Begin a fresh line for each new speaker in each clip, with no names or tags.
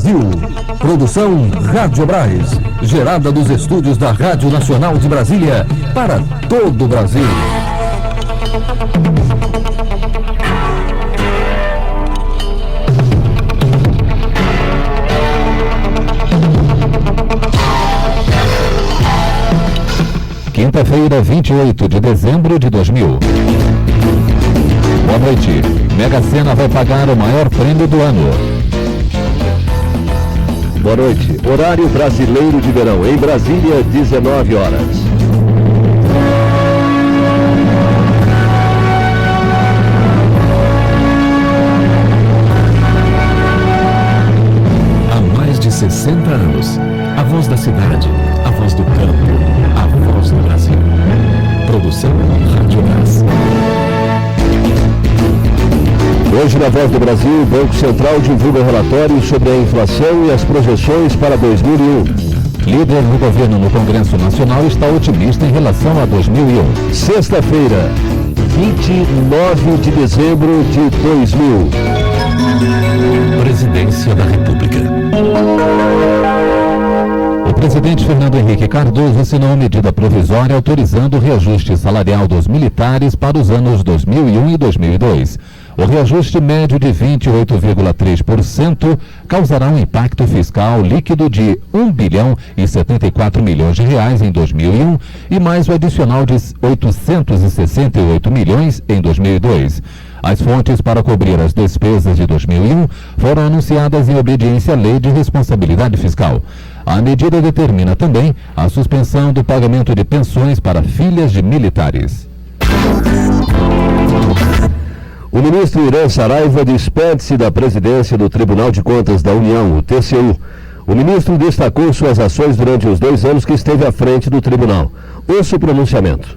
Brasil. Produção Rádio Brás, gerada dos estúdios da Rádio Nacional de Brasília para todo o Brasil.
Quinta-feira, 28 de dezembro de 2000. Boa noite. Mega Sena vai pagar o maior prêmio do ano.
Boa noite. Horário brasileiro de verão. Em Brasília, 19 horas.
Há mais de 60 anos, a voz da cidade, a voz do campo, a voz do Brasil. Produção Rádio Brás.
Hoje, na Voz do Brasil, o Banco Central divulga relatórios sobre a inflação e as projeções para 2001.
Líder do governo no Congresso Nacional está otimista em relação a 2001.
Sexta-feira, 29 de dezembro de 2000.
Presidência da República.
O presidente Fernando Henrique Cardoso assinou medida provisória autorizando o reajuste salarial dos militares para os anos 2001 e 2002. O reajuste médio de 28,3% causará um impacto fiscal líquido de R$ 1 bilhão e 74 milhões de reais em 2001 e mais o adicional de 868 milhões em 2002. As fontes para cobrir as despesas de 2001 foram anunciadas em obediência à Lei de Responsabilidade Fiscal. A medida determina também a suspensão do pagamento de pensões para filhas de militares.
O ministro Irã Saraiva despede-se da presidência do Tribunal de Contas da União, o TCU. O ministro destacou suas ações durante os 2 anos que esteve à frente do tribunal. Ouça o pronunciamento.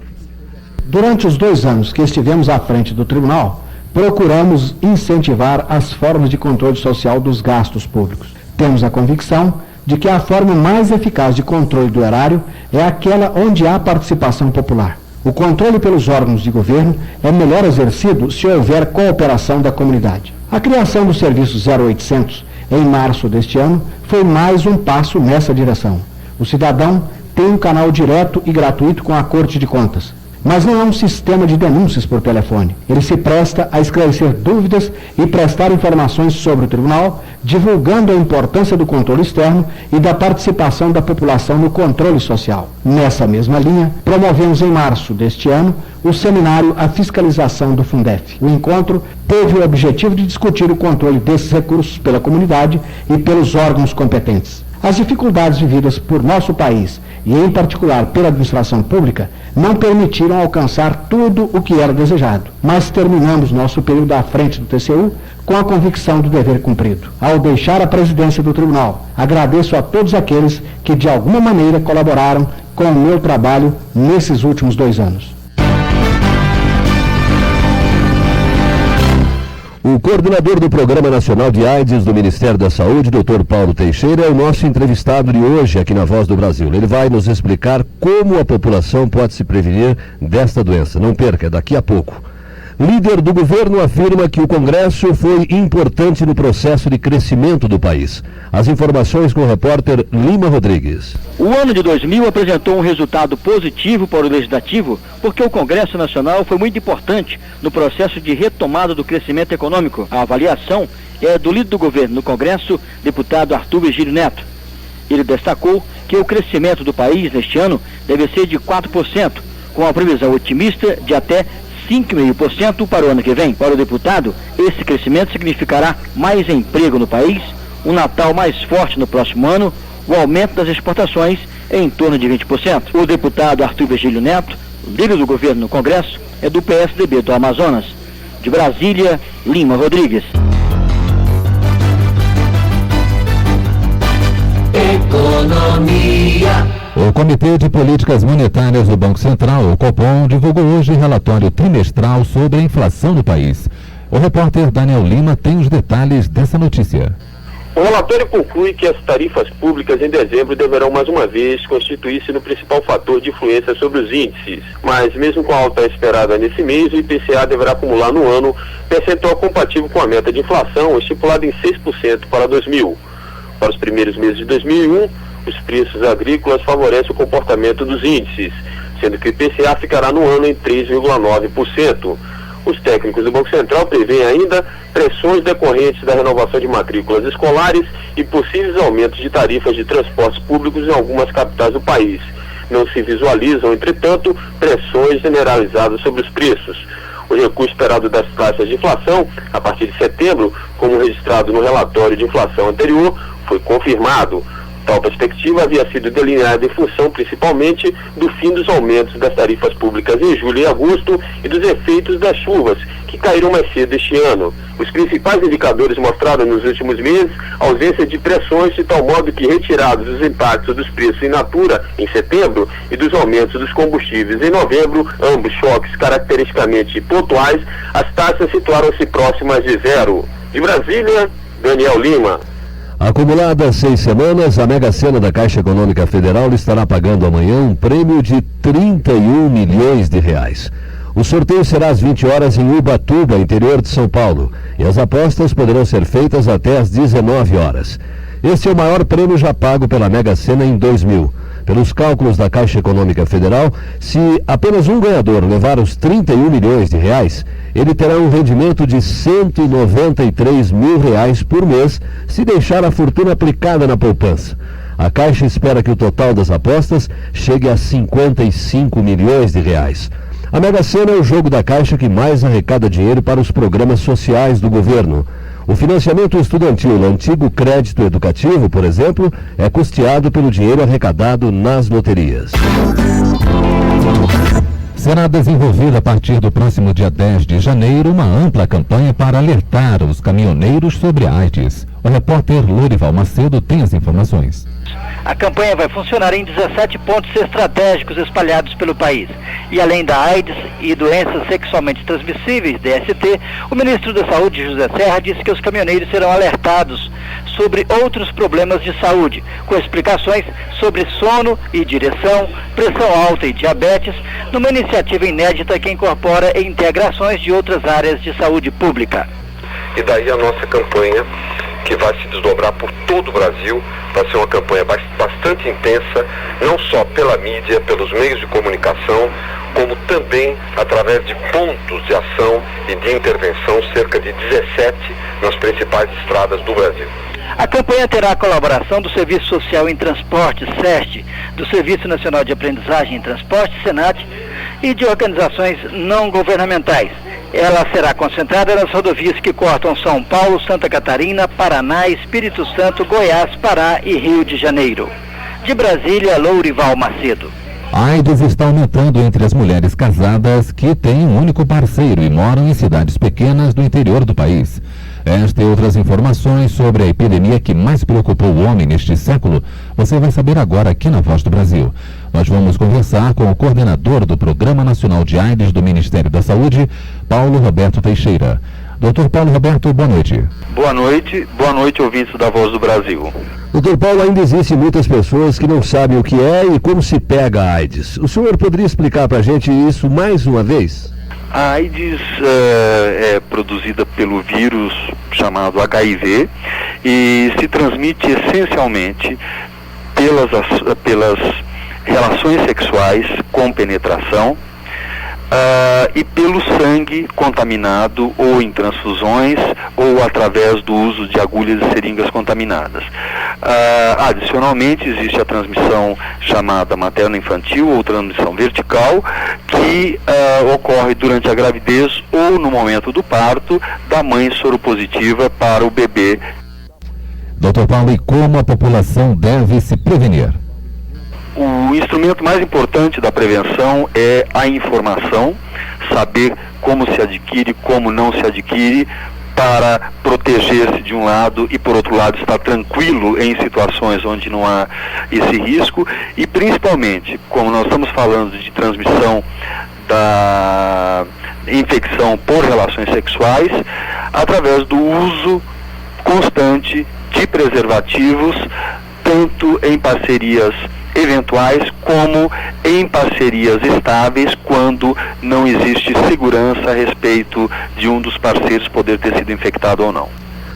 Durante os 2 anos que estivemos à frente do tribunal, procuramos incentivar as formas de controle social dos gastos públicos. Temos a convicção de que a forma mais eficaz de controle do erário é aquela onde há participação popular. O controle pelos órgãos de governo é melhor exercido se houver cooperação da comunidade. A criação do serviço 0800, em março deste ano, foi mais um passo nessa direção. O cidadão tem um canal direto e gratuito com a Corte de Contas. Mas não é um sistema de denúncias por telefone. Ele se presta a esclarecer dúvidas e prestar informações sobre o tribunal, divulgando a importância do controle externo e da participação da população no controle social. Nessa mesma linha, promovemos em março deste ano o seminário A Fiscalização do Fundef. O encontro teve o objetivo de discutir o controle desses recursos pela comunidade e pelos órgãos competentes. As dificuldades vividas por nosso país, e em particular pela administração pública, não permitiram alcançar tudo o que era desejado. Mas terminamos nosso período à frente do TCU com a convicção do dever cumprido. Ao deixar a presidência do tribunal, agradeço a todos aqueles que de alguma maneira colaboraram com o meu trabalho nesses últimos 2 anos.
O coordenador do Programa Nacional de AIDS do Ministério da Saúde, Dr. Paulo Teixeira, é o nosso entrevistado de hoje aqui na Voz do Brasil. Ele vai nos explicar como a população pode se prevenir desta doença. Não perca, é daqui a pouco. Líder do governo afirma que o Congresso foi importante no processo de crescimento do país. As informações com o repórter Lima Rodrigues.
O ano de 2000 apresentou um resultado positivo para o Legislativo, porque o Congresso Nacional foi muito importante no processo de retomada do crescimento econômico. A avaliação é do líder do governo no Congresso, deputado Arthur Virgílio Neto. Ele destacou que o crescimento do país neste ano deve ser de 4%, com a previsão otimista de até 5,5% para o ano que vem. Para o deputado, esse crescimento significará mais emprego no país, um Natal mais forte no próximo ano, o aumento das exportações em torno de 20%. O deputado Arthur Virgílio Neto, líder do governo no Congresso, é do PSDB do Amazonas. De Brasília, Lima Rodrigues.
Economia. O Comitê de Políticas Monetárias do Banco Central, o Copom, divulgou hoje relatório trimestral sobre a inflação no país. O repórter Daniel Lima tem os detalhes dessa notícia.
O relatório conclui que as tarifas públicas em dezembro deverão mais uma vez constituir-se no principal fator de influência sobre os índices. Mas mesmo com a alta esperada nesse mês, o IPCA deverá acumular no ano percentual compatível com a meta de inflação estipulada em 6% para 2000. para os primeiros meses de 2001, os preços agrícolas favorecem o comportamento dos índices, sendo que o IPCA ficará no ano em 3,9%. Os técnicos do Banco Central prevêem ainda pressões decorrentes da renovação de matrículas escolares e possíveis aumentos de tarifas de transportes públicos em algumas capitais do país. Não se visualizam, entretanto, pressões generalizadas sobre os preços. O recuo esperado das taxas de inflação, a partir de setembro, como registrado no relatório de inflação anterior, foi confirmado. Tal perspectiva havia sido delineada em função, principalmente, do fim dos aumentos das tarifas públicas em julho e agosto e dos efeitos das chuvas, que caíram mais cedo este ano. Os principais indicadores mostraram nos últimos meses a ausência de pressões, de tal modo que, retirados os impactos dos preços in natura em setembro e dos aumentos dos combustíveis em novembro, ambos choques caracteristicamente pontuais, as taxas situaram-se próximas de zero. De Brasília, Daniel Lima.
Acumulada 6 semanas, a Mega Sena da Caixa Econômica Federal estará pagando amanhã um prêmio de 31 milhões de reais. O sorteio será às 20 horas em Ubatuba, interior de São Paulo, e as apostas poderão ser feitas até às 19 horas. Este é o maior prêmio já pago pela Mega Sena em 2000. Pelos cálculos da Caixa Econômica Federal, se apenas um ganhador levar os 31 milhões de reais, ele terá um rendimento de 193 mil reais por mês, se deixar a fortuna aplicada na poupança. A Caixa espera que o total das apostas chegue a 55 milhões de reais. A Mega Sena é o jogo da Caixa que mais arrecada dinheiro para os programas sociais do governo. O financiamento estudantil no antigo crédito educativo, por exemplo, é custeado pelo dinheiro arrecadado nas loterias.
Será desenvolvida a partir do próximo dia 10 de janeiro uma ampla campanha para alertar os caminhoneiros sobre a AIDS. O repórter Lourival Macedo tem as informações.
A campanha vai funcionar em 17 pontos estratégicos espalhados pelo país. E além da AIDS e doenças sexualmente transmissíveis, DST, o ministro da Saúde, José Serra, disse que os caminhoneiros serão alertados sobre outros problemas de saúde, com explicações sobre sono e direção, pressão alta e diabetes, numa iniciativa inédita que incorpora integrações de outras áreas de saúde pública.
E daí a nossa campanha, que vai se desdobrar por todo o Brasil, vai ser uma campanha bastante intensa, não só pela mídia, pelos meios de comunicação, como também através de pontos de ação e de intervenção, cerca de 17 nas principais estradas do Brasil.
A campanha terá a colaboração do Serviço Social em Transporte, SEST, do Serviço Nacional de Aprendizagem em Transporte, SENAT, e de organizações não governamentais. Ela será concentrada nas rodovias que cortam São Paulo, Santa Catarina, Paraná, Espírito Santo, Goiás, Pará e Rio de Janeiro. De Brasília, Lourival Macedo.
A AIDS está aumentando entre as mulheres casadas que têm um único parceiro e moram em cidades pequenas do interior do país. Esta e outras informações sobre a epidemia que mais preocupou o homem neste século, você vai saber agora aqui na Voz do Brasil. Nós vamos conversar com o coordenador do Programa Nacional de AIDS do Ministério da Saúde, Paulo Roberto Teixeira. Doutor Paulo Roberto, boa noite.
Boa noite, ouvintes da Voz do Brasil.
Doutor Paulo, ainda existem muitas pessoas que não sabem o que é e como se pega a AIDS. O senhor poderia explicar para a gente isso mais uma vez?
A AIDS é produzida pelo vírus chamado HIV e se transmite essencialmente pelas relações sexuais com penetração e pelo sangue contaminado ou em transfusões ou através do uso de agulhas e seringas contaminadas. Adicionalmente, existe a transmissão chamada materno-infantil ou transmissão vertical, que ocorre durante a gravidez ou no momento do parto da mãe soropositiva para o bebê.
Doutor Paulo, e como a população deve se prevenir?
O instrumento mais importante da prevenção é a informação, saber como se adquire, como não se adquire, para proteger-se de um lado e, por outro lado, estar tranquilo em situações onde não há esse risco e, principalmente, como nós estamos falando de transmissão da infecção por relações sexuais, através do uso constante de preservativos, tanto em parcerias eventuais como em parcerias estáveis, quando não existe segurança a respeito de um dos parceiros poder ter sido infectado ou não.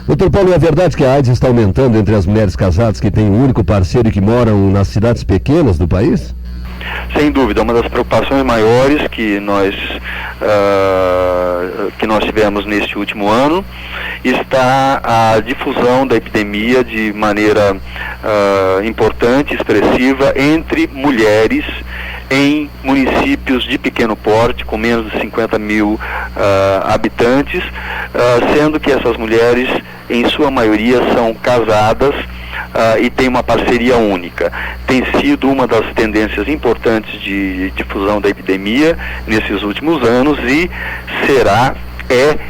Doutor Paulo, é verdade que a AIDS está aumentando entre as mulheres casadas que têm um único parceiro e que moram nas cidades pequenas do país?
Sem dúvida, uma das preocupações maiores que nós tivemos neste último ano está a difusão da epidemia de maneira importante, expressiva, entre mulheres em municípios de pequeno porte, com menos de 50 mil habitantes, sendo que essas mulheres, em sua maioria, são casadas e tem uma parceria única. Tem sido uma das tendências importantes de difusão da epidemia nesses últimos anos e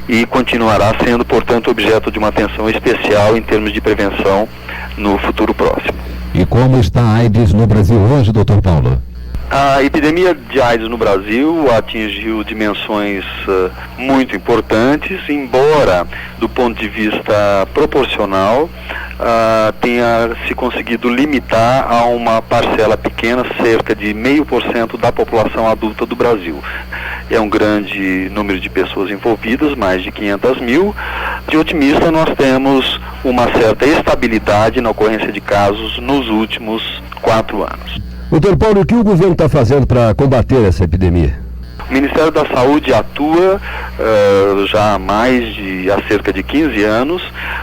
e continuará sendo, portanto, objeto de uma atenção especial em termos de prevenção no futuro próximo.
E como está a AIDS no Brasil hoje, doutor Paulo?
A epidemia de AIDS no Brasil atingiu dimensões muito importantes, embora, do ponto de vista proporcional, tenha se conseguido limitar a uma parcela pequena, cerca de 0,5% da população adulta do Brasil. É um grande número de pessoas envolvidas, mais de 500 mil. De otimista, nós temos uma certa estabilidade na ocorrência de casos nos últimos 4 anos.
Doutor Paulo, o que o governo está fazendo para combater essa epidemia?
O Ministério da Saúde atua já há cerca de 15 anos,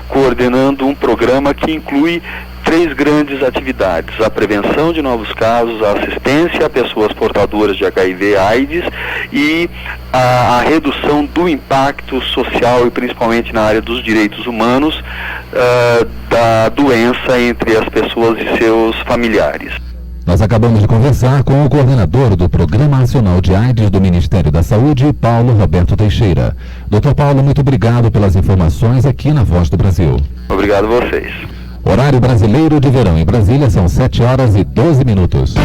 coordenando um programa que inclui 3 grandes atividades: a prevenção de novos casos, a assistência a pessoas portadoras de HIV/AIDS e a redução do impacto social e principalmente na área dos direitos humanos da doença entre as pessoas e seus familiares.
Nós acabamos de conversar com o coordenador do Programa Nacional de AIDS do Ministério da Saúde, Paulo Roberto Teixeira. Doutor Paulo, muito obrigado pelas informações aqui na Voz do Brasil.
Obrigado a vocês.
Horário brasileiro de verão em Brasília são 7h12.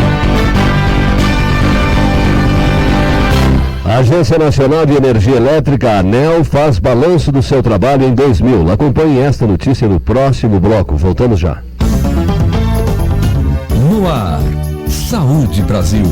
A Agência Nacional de Energia Elétrica, a ANEEL, faz balanço do seu trabalho em 2000. Acompanhe esta notícia no próximo bloco. Voltamos já.
No ar, Saúde Brasil.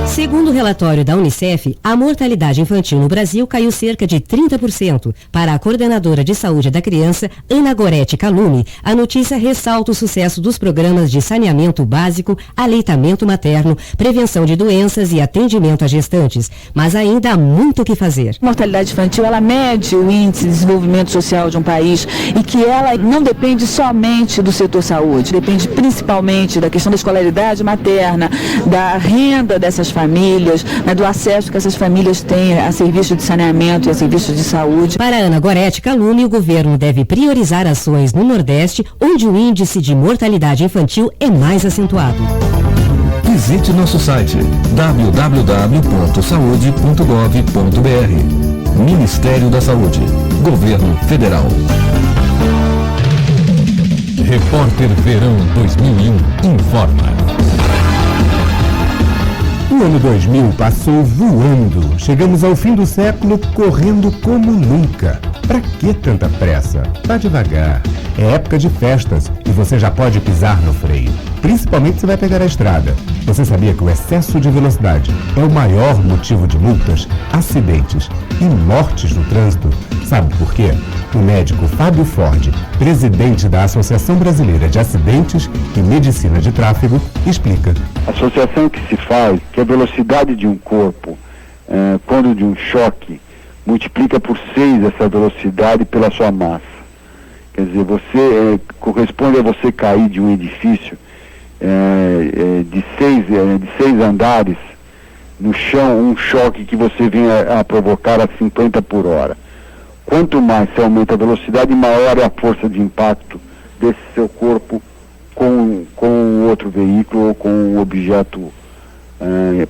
Segundo o relatório da Unicef, a mortalidade infantil no Brasil caiu cerca de 30%. Para a coordenadora de saúde da criança, Ana Gorete Calume, a notícia ressalta o sucesso dos programas de saneamento básico, aleitamento materno, prevenção de doenças e atendimento a gestantes. Mas ainda há muito o que fazer.
A mortalidade infantil, ela mede o índice de desenvolvimento social de um país e que ela não depende somente do setor saúde, depende principalmente da questão da escolaridade materna, da renda dessas famílias, do acesso que essas famílias têm a serviços de saneamento e a serviços de saúde.
Para Ana Gorete Calume, o governo deve priorizar ações no Nordeste, onde o índice de mortalidade infantil é mais acentuado.
Visite nosso site www.saude.gov.br. Ministério da Saúde, Governo Federal. Repórter Verão 2001 informa.
O ano 2000 passou voando. Chegamos ao fim do século correndo como nunca. Pra que tanta pressa? Vá devagar. É época de festas e você já pode pisar no freio. Principalmente se vai pegar a estrada. Você sabia que o excesso de velocidade é o maior motivo de multas, acidentes e mortes no trânsito? Sabe por quê? O médico Fábio Ford, presidente da Associação Brasileira de Acidentes e Medicina de Tráfego, explica.
A associação que se faz, que a velocidade de um corpo, quando de um choque, multiplica por 6 essa velocidade pela sua massa. Quer dizer, você corresponde a você cair de um edifício de 6 andares no chão, um choque que você vem a provocar a 50 por hora. Quanto mais você aumenta a velocidade, maior é a força de impacto desse seu corpo com outro veículo ou com um objeto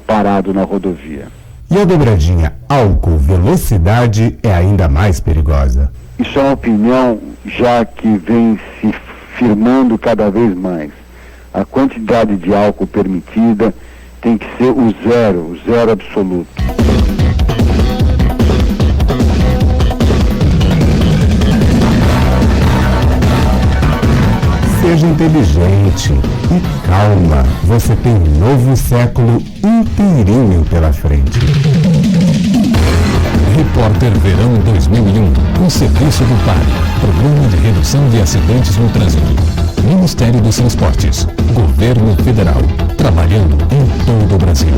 parado na rodovia.
E a dobradinha álcool-velocidade é ainda mais perigosa.
Isso é uma opinião já que vem se firmando cada vez mais. A quantidade de álcool permitida tem que ser o zero absoluto.
Seja inteligente e calma. Você tem um novo século inteirinho pela frente.
Repórter Verão 2001, um serviço do PAR. Programa de Redução de Acidentes no Trânsito. Ministério dos Transportes. Governo Federal. Trabalhando em todo o Brasil.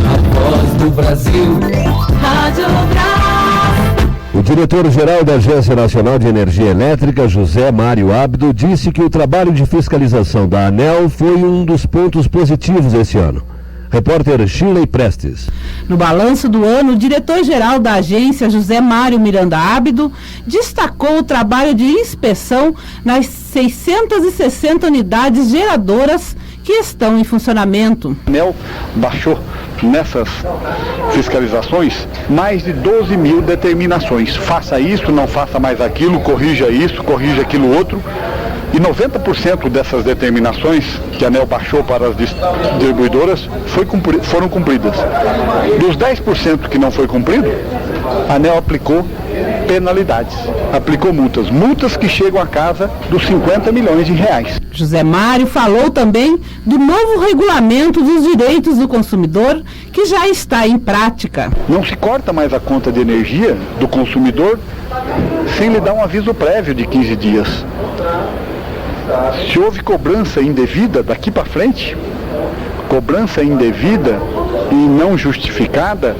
A voz do Brasil. Rádio Brás.
O diretor-geral da Agência Nacional de Energia Elétrica, José Mário Abdo, disse que o trabalho de fiscalização da ANEEL foi um dos pontos positivos esse ano. Repórter Shirley Prestes.
No balanço do ano, o diretor-geral da agência, José Mário Miranda Abdo, destacou o trabalho de inspeção nas 660 unidades geradoras que estão em funcionamento.
A ANEEL baixou nessas fiscalizações mais de 12 mil determinações. Faça isso, não faça mais aquilo, corrija isso, corrija aquilo outro. E 90% dessas determinações que a ANEEL baixou para as distribuidoras foram cumpridas. Dos 10% que não foi cumprido, a ANEEL aplicou penalidades, aplicou multas que chegam à casa dos 50 milhões de reais.
José Mário falou também do novo regulamento dos direitos do consumidor que já está em prática.
Não se corta mais a conta de energia do consumidor sem lhe dar um aviso prévio de 15 dias. Se houve cobrança indevida daqui para frente, cobrança indevida e não justificada,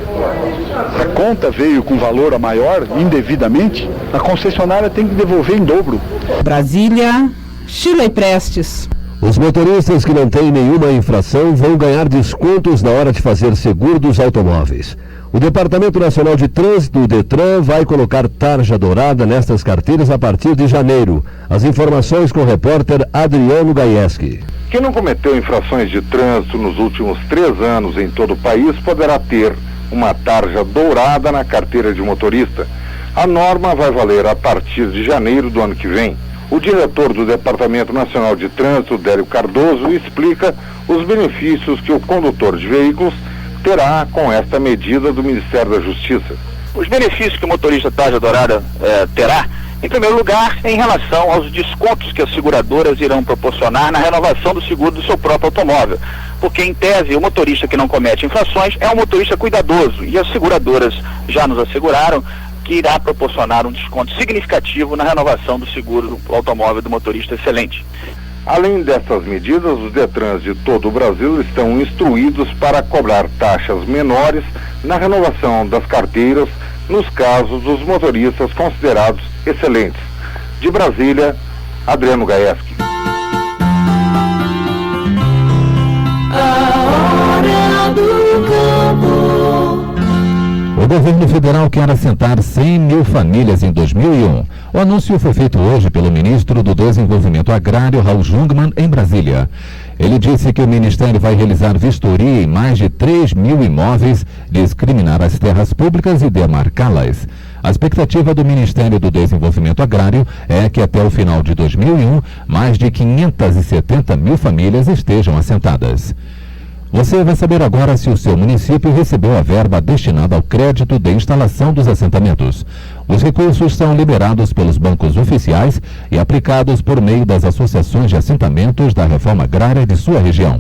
a conta veio com valor a maior indevidamente, a concessionária tem que devolver em dobro.
Brasília, Shirley Prestes.
Os motoristas que não têm nenhuma infração vão ganhar descontos na hora de fazer seguro dos automóveis. O Departamento Nacional de Trânsito, o DETRAN, vai colocar tarja dourada nestas carteiras a partir de janeiro. As informações com o repórter Adriano Gaieski.
Quem não cometeu infrações de trânsito nos últimos 3 anos em todo o país poderá ter uma tarja dourada na carteira de motorista. A norma vai valer a partir de janeiro do ano que vem. O diretor do Departamento Nacional de Trânsito, Délio Cardoso, explica os benefícios que o condutor de veículos terá com esta medida do Ministério da Justiça.
Os benefícios que o motorista tarja dourada terá, em primeiro lugar, em relação aos descontos que as seguradoras irão proporcionar na renovação do seguro do seu próprio automóvel. Porque, em tese, o motorista que não comete infrações é um motorista cuidadoso e as seguradoras já nos asseguraram que irá proporcionar um desconto significativo na renovação do seguro do automóvel do motorista excelente.
Além dessas medidas, os DETRANs de todo o Brasil estão instruídos para cobrar taxas menores na renovação das carteiras nos casos dos motoristas considerados excelentes. De Brasília, Adriano Gaieski.
A hora do campo.
O governo federal quer assentar 100 mil famílias em 2001. O anúncio foi feito hoje pelo ministro do Desenvolvimento Agrário, Raul Jungmann, em Brasília. Ele disse que o ministério vai realizar vistoria em mais de 3 mil imóveis, discriminar as terras públicas e demarcá-las. A expectativa do Ministério do Desenvolvimento Agrário é que até o final de 2001, mais de 570 mil famílias estejam assentadas. Você vai saber agora se o seu município recebeu a verba destinada ao crédito de instalação dos assentamentos. Os recursos são liberados pelos bancos oficiais e aplicados por meio das associações de assentamentos da reforma agrária de sua região.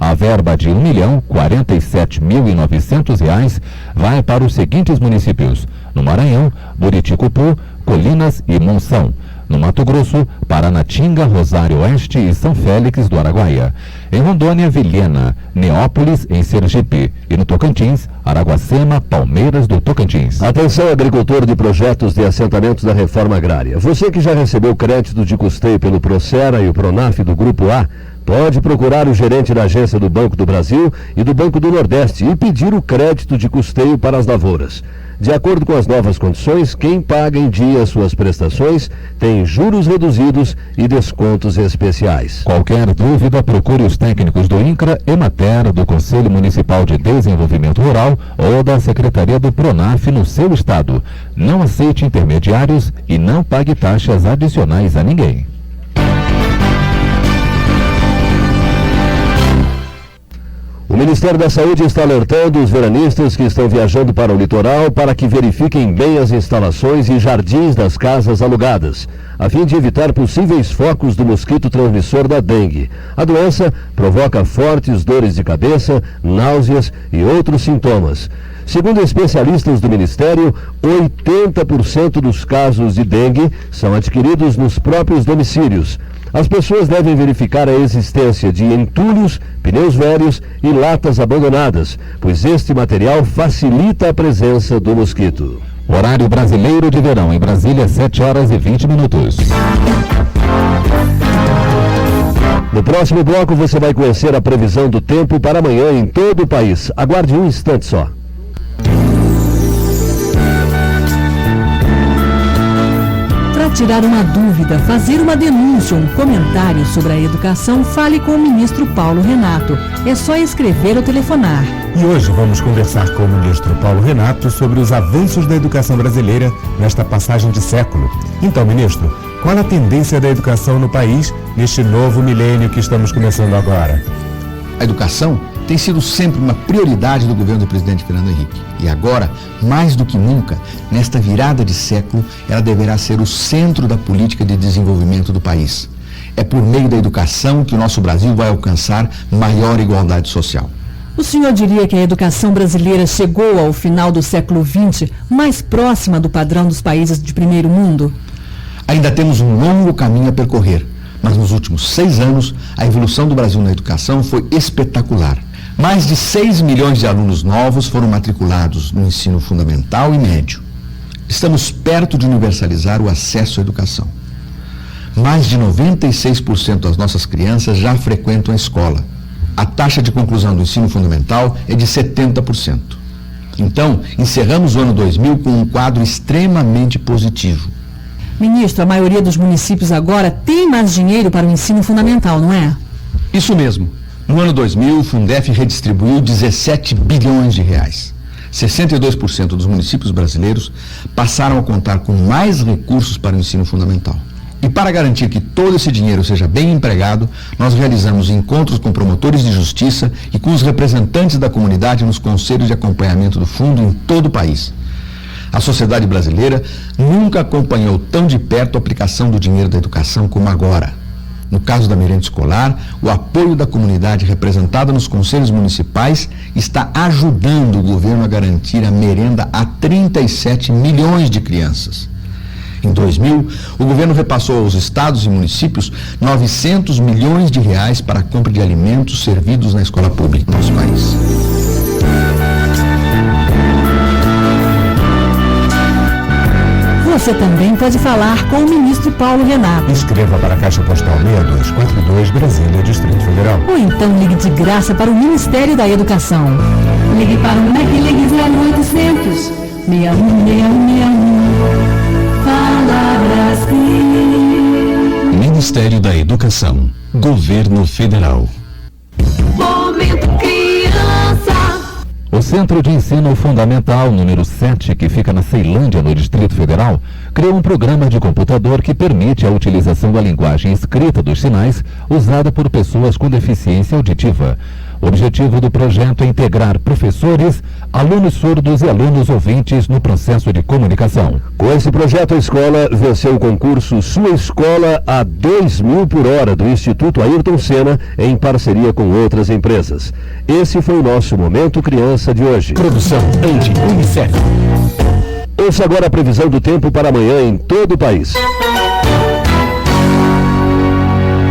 A verba de R$ 1.047.900 vai para os seguintes municípios: no Maranhão, Buriticupu, Colinas e Monção. No Mato Grosso, Paranatinga, Rosário Oeste e São Félix do Araguaia. Em Rondônia, Vilhena, Neópolis, em Sergipe. E no Tocantins, Araguacema, Palmeiras do Tocantins.
Atenção, agricultor de projetos de assentamentos da reforma agrária. Você que já recebeu crédito de custeio pelo Procera e o Pronaf do Grupo A, pode procurar o gerente da agência do Banco do Brasil e do Banco do Nordeste e pedir o crédito de custeio para as lavouras. De acordo com as novas condições, quem paga em dia suas prestações tem juros reduzidos e descontos especiais.
Qualquer dúvida, procure os técnicos do INCRA, Emater, do Conselho Municipal de Desenvolvimento Rural ou da Secretaria do Pronaf no seu estado. Não aceite intermediários e não pague taxas adicionais a ninguém.
O Ministério da Saúde está alertando os veranistas que estão viajando para o litoral para que verifiquem bem as instalações e jardins das casas alugadas, a fim de evitar possíveis focos do mosquito transmissor da dengue. A doença provoca fortes dores de cabeça, náuseas e outros sintomas. Segundo especialistas do Ministério, 80% dos casos de dengue são adquiridos nos próprios domicílios. As pessoas devem verificar a existência de entulhos, pneus velhos e latas abandonadas, pois este material facilita a presença do mosquito.
Horário brasileiro de verão em Brasília, 7h20.
No próximo bloco você vai conhecer a previsão do tempo para amanhã em todo o país. Aguarde um instante só.
Para tirar uma dúvida, fazer uma denúncia ou um comentário sobre a educação, fale com o ministro Paulo Renato. É só escrever ou telefonar.
E hoje vamos conversar com o ministro Paulo Renato sobre os avanços da educação brasileira nesta passagem de século. Então, ministro, qual a tendência da educação no país neste novo milênio que estamos começando agora?
A educação tem sido sempre uma prioridade do governo do presidente Fernando Henrique. E agora, mais do que nunca, nesta virada de século, ela deverá ser o centro da política de desenvolvimento do país. É por meio da educação que o nosso Brasil vai alcançar maior igualdade social.
O senhor diria que a educação brasileira chegou ao final do século XX mais próxima do padrão dos países de primeiro mundo?
Ainda temos um longo caminho a percorrer, mas nos últimos 6 anos, a evolução do Brasil na educação foi espetacular. Mais de 6 milhões de alunos novos foram matriculados no ensino fundamental e médio. Estamos perto de universalizar o acesso à educação. Mais de 96% das nossas crianças já frequentam a escola. A taxa de conclusão do ensino fundamental é de 70%. Então, encerramos o ano 2000 com um quadro extremamente positivo.
Ministro, a maioria dos municípios agora tem mais dinheiro para o ensino fundamental, não é?
Isso mesmo. No ano 2000, o Fundef redistribuiu 17 bilhões de reais. 62% dos municípios brasileiros passaram a contar com mais recursos para o ensino fundamental. E para garantir que todo esse dinheiro seja bem empregado, nós realizamos encontros com promotores de justiça e com os representantes da comunidade nos conselhos de acompanhamento do fundo em todo o país. A sociedade brasileira nunca acompanhou tão de perto a aplicação do dinheiro da educação como agora. No caso da merenda escolar, o apoio da comunidade representada nos conselhos municipais está ajudando o governo a garantir a merenda a 37 milhões de crianças. Em 2000, o governo repassou aos estados e municípios 900 milhões de reais para a compra de alimentos servidos na escola pública no nosso país.
Você também pode falar com o ministro Paulo Renato.
Escreva para a Caixa Postal 6242, Brasília, Distrito Federal.
Ou então ligue de graça para o Ministério da Educação.
Ligue para o MEC, ligue 0800 616161. Fala Brasil.
Ministério da Educação, Governo Federal.
Momento Criança.
O Centro de Ensino Fundamental número 7, que fica na Ceilândia, no Distrito Federal, criou um programa de computador que permite a utilização da linguagem escrita dos sinais usada por pessoas com deficiência auditiva. O objetivo do projeto é integrar professores, alunos surdos e alunos ouvintes no processo de comunicação.
Com esse projeto, a escola venceu o concurso Sua Escola a 2.000 por hora do Instituto Ayrton Senna, em parceria com outras empresas. Esse foi o nosso Momento Criança de hoje.
Produção Unicef.
Ouça agora a previsão do tempo para amanhã em todo o país.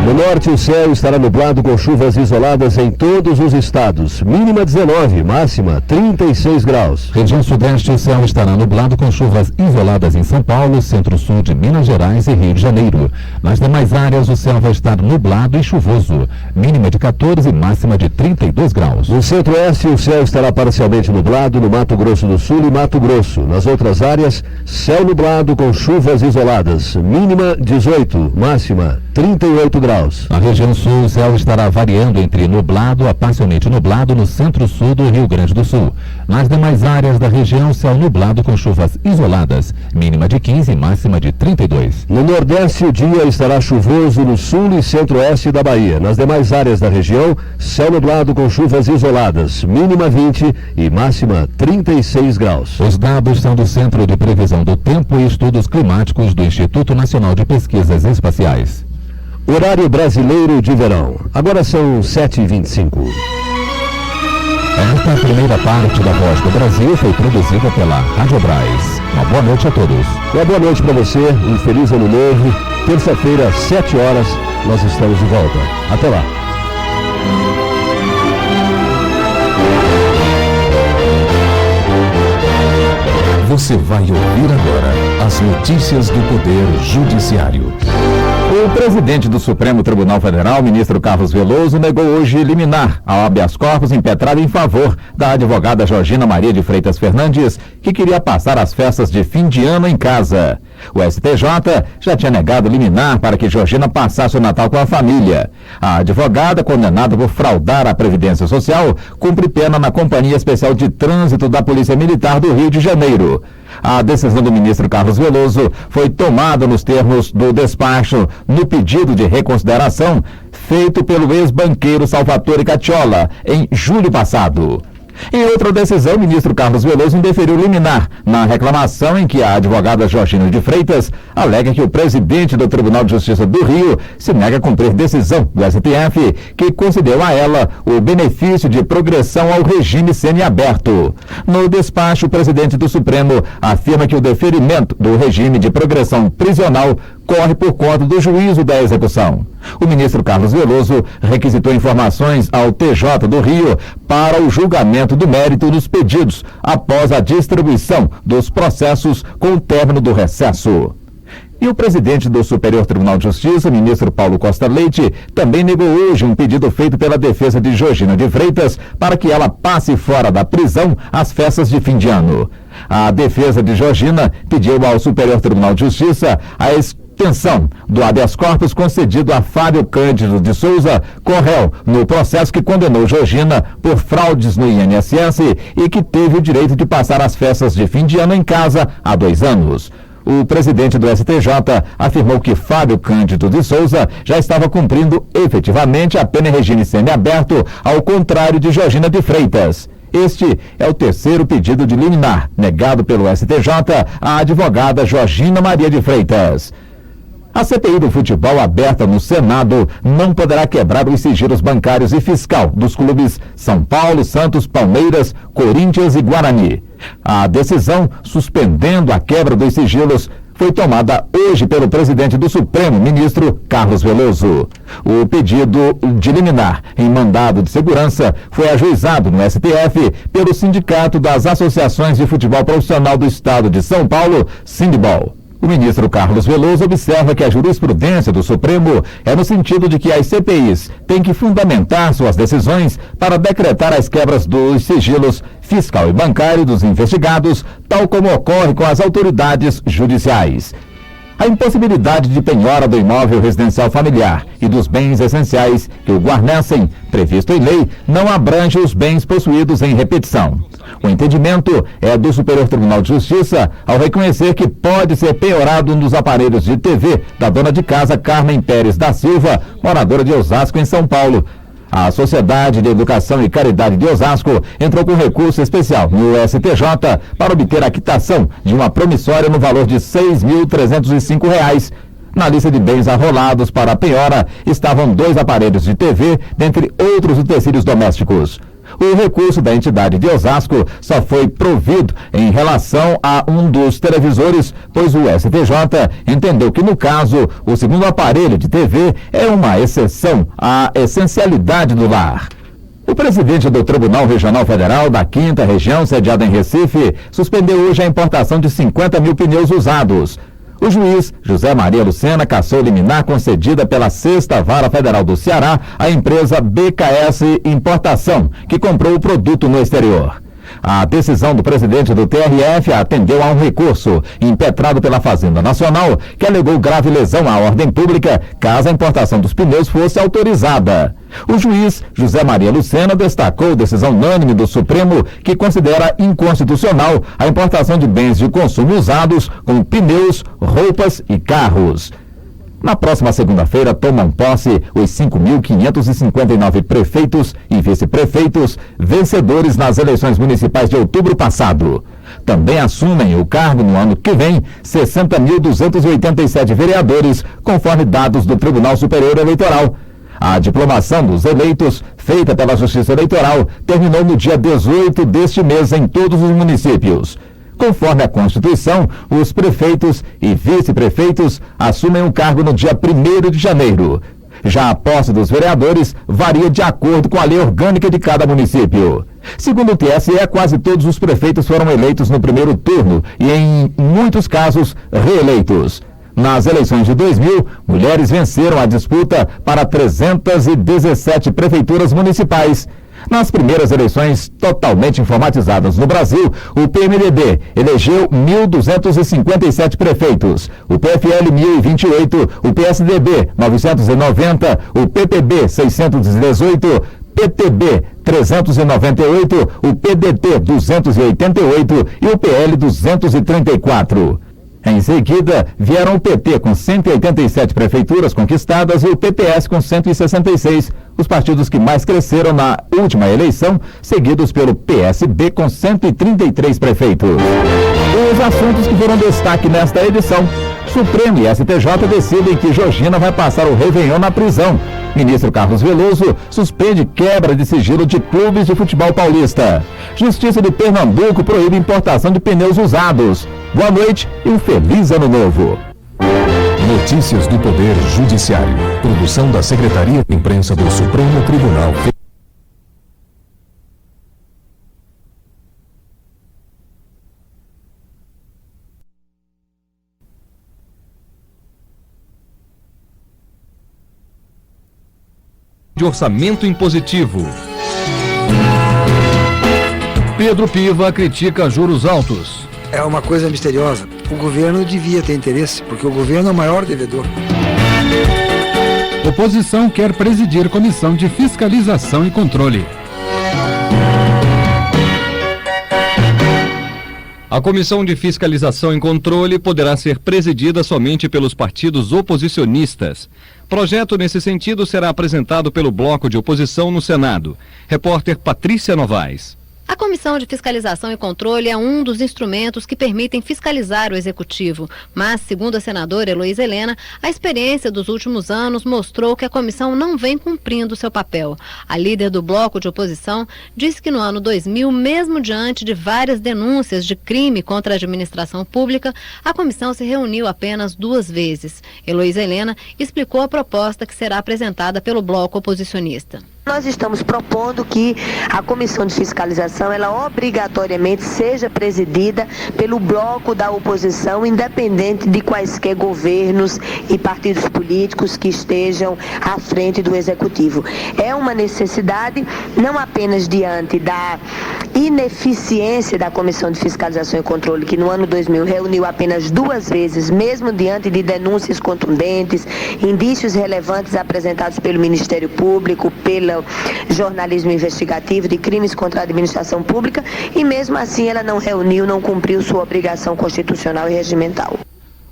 No norte, o céu estará nublado com chuvas isoladas em todos os estados. Mínima 19, máxima 36 graus.
Região sudeste, o céu estará nublado com chuvas isoladas em São Paulo, centro-sul de Minas Gerais e Rio de Janeiro. Nas demais áreas, o céu vai estar nublado e chuvoso. Mínima de 14, máxima de 32 graus.
No centro-oeste, o céu estará parcialmente nublado no Mato Grosso do Sul e Mato Grosso. Nas outras áreas, céu nublado com chuvas isoladas. Mínima 18, máxima 38 graus.
Na região sul, o céu estará variando entre nublado a parcialmente nublado no centro-sul do Rio Grande do Sul. Nas demais áreas da região, céu nublado com chuvas isoladas, mínima de 15 e máxima de 32.
No nordeste, o dia estará chuvoso no sul e centro-oeste da Bahia. Nas demais áreas da região, céu nublado com chuvas isoladas, mínima 20 e máxima 36 graus.
Os dados são do Centro de Previsão do Tempo e Estudos Climáticos do Instituto Nacional de Pesquisas Espaciais.
Horário brasileiro de verão. Agora são 7h25.
Esta primeira parte da Voz do Brasil foi produzida pela Rádio Brás. Uma boa noite a todos.
Uma boa noite para você, um feliz ano novo. Terça-feira, às 7 horas, nós estamos de volta. Até lá.
Você vai ouvir agora as notícias do Poder Judiciário.
O presidente do Supremo Tribunal Federal, ministro Carlos Veloso, negou hoje liminar ao habeas corpus impetrado em favor da advogada Georgina Maria de Freitas Fernandes, que queria passar as festas de fim de ano em casa. O STJ já tinha negado liminar para que Georgina passasse o Natal com a família. A advogada, condenada por fraudar a Previdência Social, cumpre pena na Companhia Especial de Trânsito da Polícia Militar do Rio de Janeiro. A decisão do ministro Carlos Veloso foi tomada nos termos do despacho no pedido de reconsideração feito pelo ex-banqueiro Salvatore Cacciola em julho passado. Em outra decisão, o ministro Carlos Veloso indeferiu liminar na reclamação em que a advogada Georgina de Freitas alega que o presidente do Tribunal de Justiça do Rio se nega a cumprir decisão do STF que concedeu a ela o benefício de progressão ao regime semiaberto. No despacho, o presidente do Supremo afirma que o deferimento do regime de progressão prisional corre por conta do juízo da execução. O ministro Carlos Veloso requisitou informações ao TJ do Rio para o julgamento do mérito dos pedidos após a distribuição dos processos com o término do recesso. E o presidente do Superior Tribunal de Justiça, ministro Paulo Costa Leite, também negou hoje um pedido feito pela defesa de Georgina de Freitas para que ela passe fora da prisão às festas de fim de ano. A defesa de Georgina pediu ao Superior Tribunal de Justiça a extensão do habeas corpus concedido a Fábio Cândido de Souza, réu no processo que condenou Georgina por fraudes no INSS e que teve o direito de passar as festas de fim de ano em casa há 2 anos. O presidente do STJ afirmou que Fábio Cândido de Souza já estava cumprindo efetivamente a pena em regime semiaberto, ao contrário de Georgina de Freitas. Este é o terceiro pedido de liminar negado pelo STJ à advogada Georgina Maria de Freitas. A CPI do futebol aberta no Senado não poderá quebrar os sigilos bancários e fiscal dos clubes São Paulo, Santos, Palmeiras, Corinthians e Guarani. A decisão suspendendo a quebra dos sigilos foi tomada hoje pelo presidente do Supremo, ministro Carlos Veloso. O pedido de liminar em mandado de segurança foi ajuizado no STF pelo Sindicato das Associações de Futebol Profissional do Estado de São Paulo, Sindbol. O ministro Carlos Veloso observa que a jurisprudência do Supremo é no sentido de que as CPIs têm que fundamentar suas decisões para decretar as quebras dos sigilos fiscal e bancário dos investigados, tal como ocorre com as autoridades judiciais. A impossibilidade de penhora do imóvel residencial familiar e dos bens essenciais que o guarnecem, previsto em lei, não abrange os bens possuídos em repetição. O entendimento é do Superior Tribunal de Justiça ao reconhecer que pode ser penhorado um dos aparelhos de TV da dona de casa Carmen Pérez da Silva, moradora de Osasco, em São Paulo. A Sociedade de Educação e Caridade de Osasco entrou com recurso especial no STJ para obter a quitação de uma promissória no valor de R$ 6.305. Na lista de bens arrolados para a penhora estavam 2 aparelhos de TV, dentre outros utensílios domésticos. O recurso da entidade de Osasco só foi provido em relação a um dos televisores, pois o STJ entendeu que, no caso, o segundo aparelho de TV é uma exceção à essencialidade do lar. O presidente do Tribunal Regional Federal da 5ª Região, sediado em Recife, suspendeu hoje a importação de 50 mil pneus usados. O juiz José Maria Lucena cassou liminar concedida pela 6ª Vara Federal do Ceará à empresa BKS Importação, que comprou o produto no exterior. A decisão do presidente do TRF atendeu a um recurso impetrado pela Fazenda Nacional, que alegou grave lesão à ordem pública caso a importação dos pneus fosse autorizada. O juiz José Maria Lucena destacou decisão unânime do Supremo, que considera inconstitucional a importação de bens de consumo usados, como pneus, roupas e carros. Na próxima segunda-feira tomam posse os 5.559 prefeitos e vice-prefeitos vencedores nas eleições municipais de outubro passado. Também assumem o cargo no ano que vem 60.287 vereadores, conforme dados do Tribunal Superior Eleitoral. A diplomação dos eleitos, feita pela Justiça Eleitoral, terminou no dia 18 deste mês em todos os municípios. Conforme a Constituição, os prefeitos e vice-prefeitos assumem o cargo no dia 1º de janeiro. Já a posse dos vereadores varia de acordo com a lei orgânica de cada município. Segundo o TSE, quase todos os prefeitos foram eleitos no primeiro turno e, em muitos casos, reeleitos. Nas eleições de 2000, mulheres venceram a disputa para 317 prefeituras municipais. Nas primeiras eleições totalmente informatizadas no Brasil, o PMDB elegeu 1.257 prefeitos, o PFL 1.028, o PSDB 990, o PPB 618, PTB 398, o PDT 288 e o PL 234. Em seguida, vieram o PT com 187 prefeituras conquistadas e o PPS com 166, os partidos que mais cresceram na última eleição, seguidos pelo PSB com 133 prefeitos. Os assuntos que foram destaque nesta edição: Supremo e STJ decidem que Georgina vai passar o Réveillon na prisão. Ministro Carlos Veloso suspende quebra de sigilo de clubes de futebol paulista. Justiça de Pernambuco proíbe importação de pneus usados. Boa noite e um feliz ano novo.
Notícias do Poder Judiciário. Produção da Secretaria de Imprensa do Supremo Tribunal Federal. De orçamento impositivo. Pedro Piva critica juros altos.
É uma coisa misteriosa. O governo devia ter interesse, porque o governo é o maior devedor.
Oposição quer presidir comissão de fiscalização e controle.
A Comissão de Fiscalização e Controle poderá ser presidida somente pelos partidos oposicionistas. Projeto nesse sentido será apresentado pelo Bloco de Oposição no Senado. Repórter Patrícia Novaes.
A Comissão de Fiscalização e Controle é um dos instrumentos que permitem fiscalizar o Executivo. Mas, segundo a senadora Heloísa Helena, a experiência dos últimos anos mostrou que a comissão não vem cumprindo seu papel. A líder do bloco de oposição disse que no ano 2000, mesmo diante de várias denúncias de crime contra a administração pública, a comissão se reuniu apenas 2 vezes. Heloísa Helena explicou a proposta que será apresentada pelo bloco oposicionista.
Nós estamos propondo que a Comissão de Fiscalização, ela obrigatoriamente seja presidida pelo bloco da oposição, independente de quaisquer governos e partidos políticos que estejam à frente do Executivo. É uma necessidade, não apenas diante da ineficiência da Comissão de Fiscalização e Controle, que no ano 2000 reuniu apenas 2 vezes, mesmo diante de denúncias contundentes, indícios relevantes apresentados pelo Ministério Público, pelo jornalismo investigativo de crimes contra a administração pública, e mesmo assim ela não reuniu, não cumpriu sua obrigação constitucional e regimental.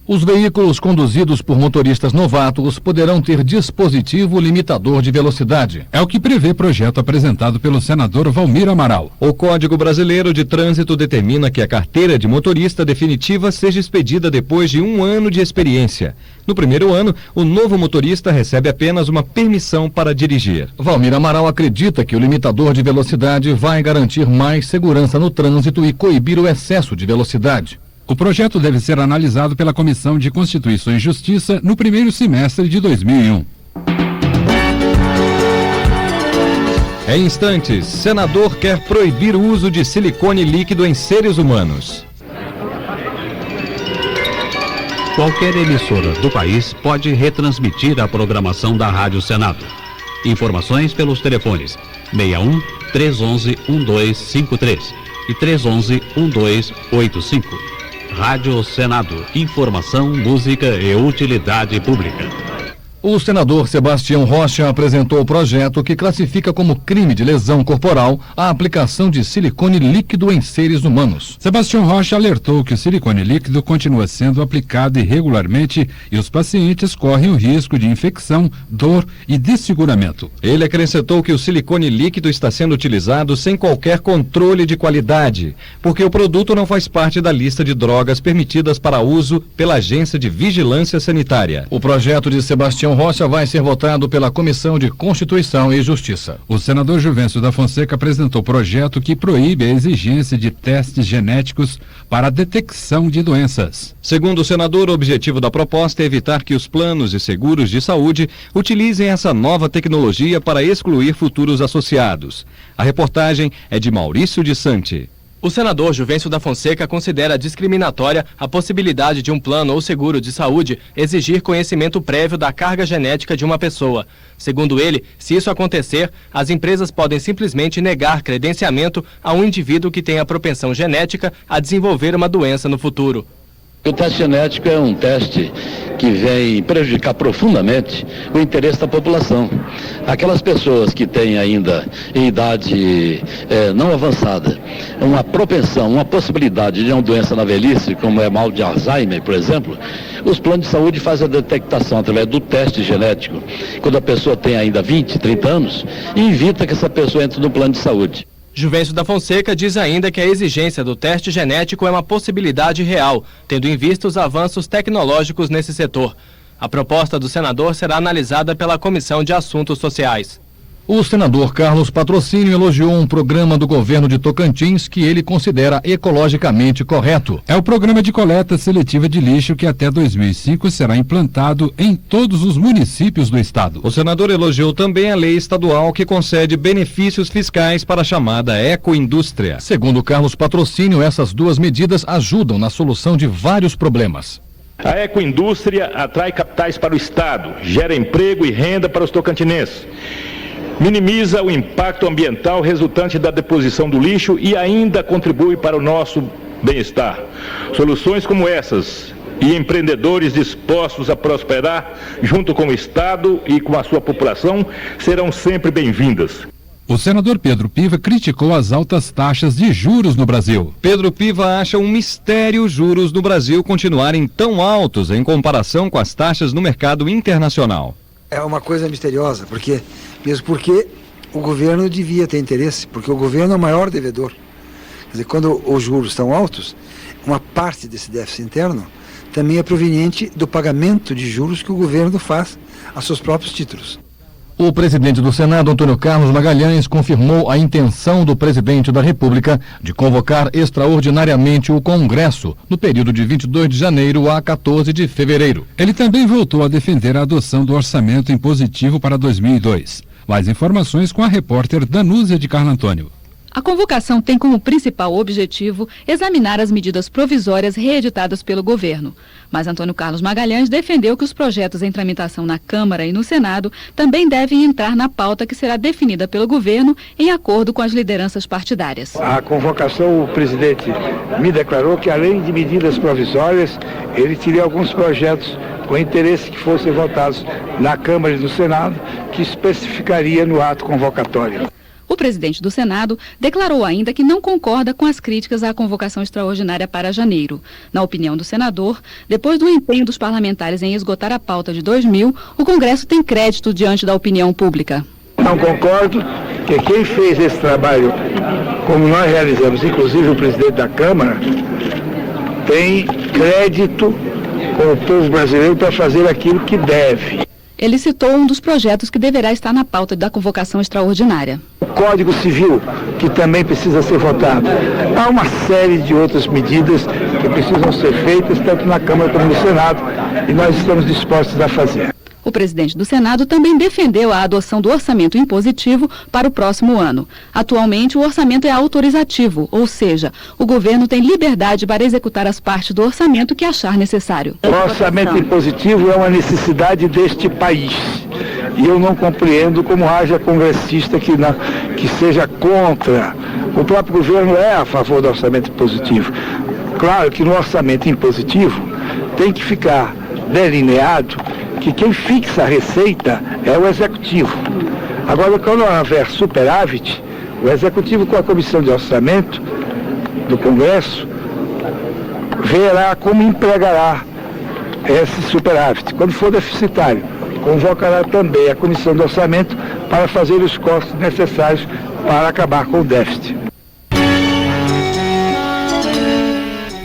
Os veículos conduzidos por motoristas novatos poderão ter dispositivo limitador de velocidade.
É o que prevê projeto apresentado pelo senador Valmir Amaral.
O Código Brasileiro de Trânsito determina que a carteira de motorista definitiva seja expedida depois de 1 ano de experiência. No primeiro ano, o novo motorista recebe apenas uma permissão para dirigir.
Valmir Amaral acredita que o limitador de velocidade vai garantir mais segurança no trânsito e coibir o excesso de velocidade. O projeto deve ser analisado pela Comissão de Constituição e Justiça no primeiro semestre de 2001.
Em instantes, senador quer proibir o uso de silicone líquido em seres humanos.
Qualquer emissora do país pode retransmitir a programação da Rádio Senado. Informações pelos telefones 61 311 1253 e 311 1285. Rádio Senado. Informação, música e utilidade pública.
O senador Sebastião Rocha apresentou o projeto que classifica como crime de lesão corporal a aplicação de silicone líquido em seres humanos.
Sebastião Rocha alertou que o silicone líquido continua sendo aplicado irregularmente e os pacientes correm o risco de infecção, dor e desfiguramento.
Ele acrescentou que o silicone líquido está sendo utilizado sem qualquer controle de qualidade, porque o produto não faz parte da lista de drogas permitidas para uso pela Agência de Vigilância Sanitária.
O projeto de Sebastião
Rocha vai ser votado pela Comissão de Constituição e Justiça.
O senador Juvencio da Fonseca apresentou projeto que proíbe a exigência de testes genéticos para a detecção de doenças.
Segundo o senador, o objetivo da proposta é evitar que os planos e seguros de saúde utilizem essa nova tecnologia para excluir futuros associados. A reportagem é de Maurício de Santi.
O senador Juvencio da Fonseca considera discriminatória a possibilidade de um plano ou seguro de saúde exigir conhecimento prévio da carga genética de uma pessoa. Segundo ele, se isso acontecer, as empresas podem simplesmente negar credenciamento a um indivíduo que tenha propensão genética a desenvolver uma doença no futuro.
O teste genético é um teste que vem prejudicar profundamente o interesse da população. Aquelas pessoas que têm ainda em idade não avançada, uma propensão, uma possibilidade de uma doença na velhice, como é mal de Alzheimer, por exemplo, os planos de saúde fazem a detectação através do teste genético, quando a pessoa tem ainda 20, 30 anos, e evita que essa pessoa entre no plano de saúde.
Juvencio da Fonseca diz ainda que a exigência do teste genético é uma possibilidade real, tendo em vista os avanços tecnológicos nesse setor. A proposta do senador será analisada pela Comissão de Assuntos Sociais.
O senador Carlos Patrocínio elogiou um programa do governo de Tocantins que ele considera ecologicamente correto.
É o programa de coleta seletiva de lixo que até 2005 será implantado em todos os municípios do estado.
O senador elogiou também a lei estadual que concede benefícios fiscais para a chamada ecoindústria. Segundo Carlos Patrocínio, essas duas medidas ajudam na solução de vários problemas.
A ecoindústria atrai capitais para o estado, gera emprego e renda para os tocantinenses. Minimiza o impacto ambiental resultante da deposição do lixo e ainda contribui para o nosso bem-estar. Soluções como essas e empreendedores dispostos a prosperar junto com o Estado e com a sua população serão sempre bem-vindas.
O senador Pedro Piva criticou as altas taxas de juros no Brasil.
Pedro Piva acha um mistério os juros no Brasil continuarem tão altos em comparação com as taxas no mercado internacional.
É uma coisa misteriosa, porque o governo devia ter interesse, porque o governo é o maior devedor. Quer dizer, quando os juros estão altos, uma parte desse déficit interno também é proveniente do pagamento de juros que o governo faz a seus próprios títulos.
O presidente do Senado, Antônio Carlos Magalhães, confirmou a intenção do presidente da República de convocar extraordinariamente o Congresso no período de 22 de janeiro a 14 de fevereiro.
Ele também voltou a defender a adoção do orçamento impositivo para 2002. Mais informações com a repórter Danúzia de Carlo Antônio.
A convocação tem como principal objetivo examinar as medidas provisórias reeditadas pelo governo. Mas Antônio Carlos Magalhães defendeu que os projetos em tramitação na Câmara e no Senado também devem entrar na pauta que será definida pelo governo em acordo com as lideranças partidárias.
A convocação, o presidente me declarou que, além de medidas provisórias, ele teria alguns projetos com interesse que fossem votados na Câmara e no Senado, que especificaria no ato convocatório.
O presidente do Senado declarou ainda que não concorda com as críticas à convocação extraordinária para janeiro. Na opinião do senador, depois do empenho dos parlamentares em esgotar a pauta de 2000, o Congresso tem crédito diante da opinião pública.
Não concordo que quem fez esse trabalho, como nós realizamos, inclusive o presidente da Câmara, tem crédito com o povo brasileiro para fazer aquilo que deve.
Ele citou um dos projetos que deverá estar na pauta da convocação extraordinária.
O Código Civil, que também precisa ser votado. Há uma série de outras medidas que precisam ser feitas, tanto na Câmara como no Senado, e nós estamos dispostos a fazer.
O presidente do Senado também defendeu a adoção do orçamento impositivo para o próximo ano. Atualmente, o orçamento é autorizativo, ou seja, o governo tem liberdade para executar as partes do orçamento que achar necessário.
O orçamento impositivo é uma necessidade deste país. E eu não compreendo como haja congressista que seja contra. O próprio governo é a favor do orçamento impositivo. Claro que no orçamento impositivo tem que ficar delineado que quem fixa a receita é o Executivo. Agora, quando houver superávit, o Executivo, com a Comissão de Orçamento do Congresso, verá como empregará esse superávit. Quando for deficitário, convocará também a Comissão de Orçamento para fazer os cortes necessários para acabar com o déficit.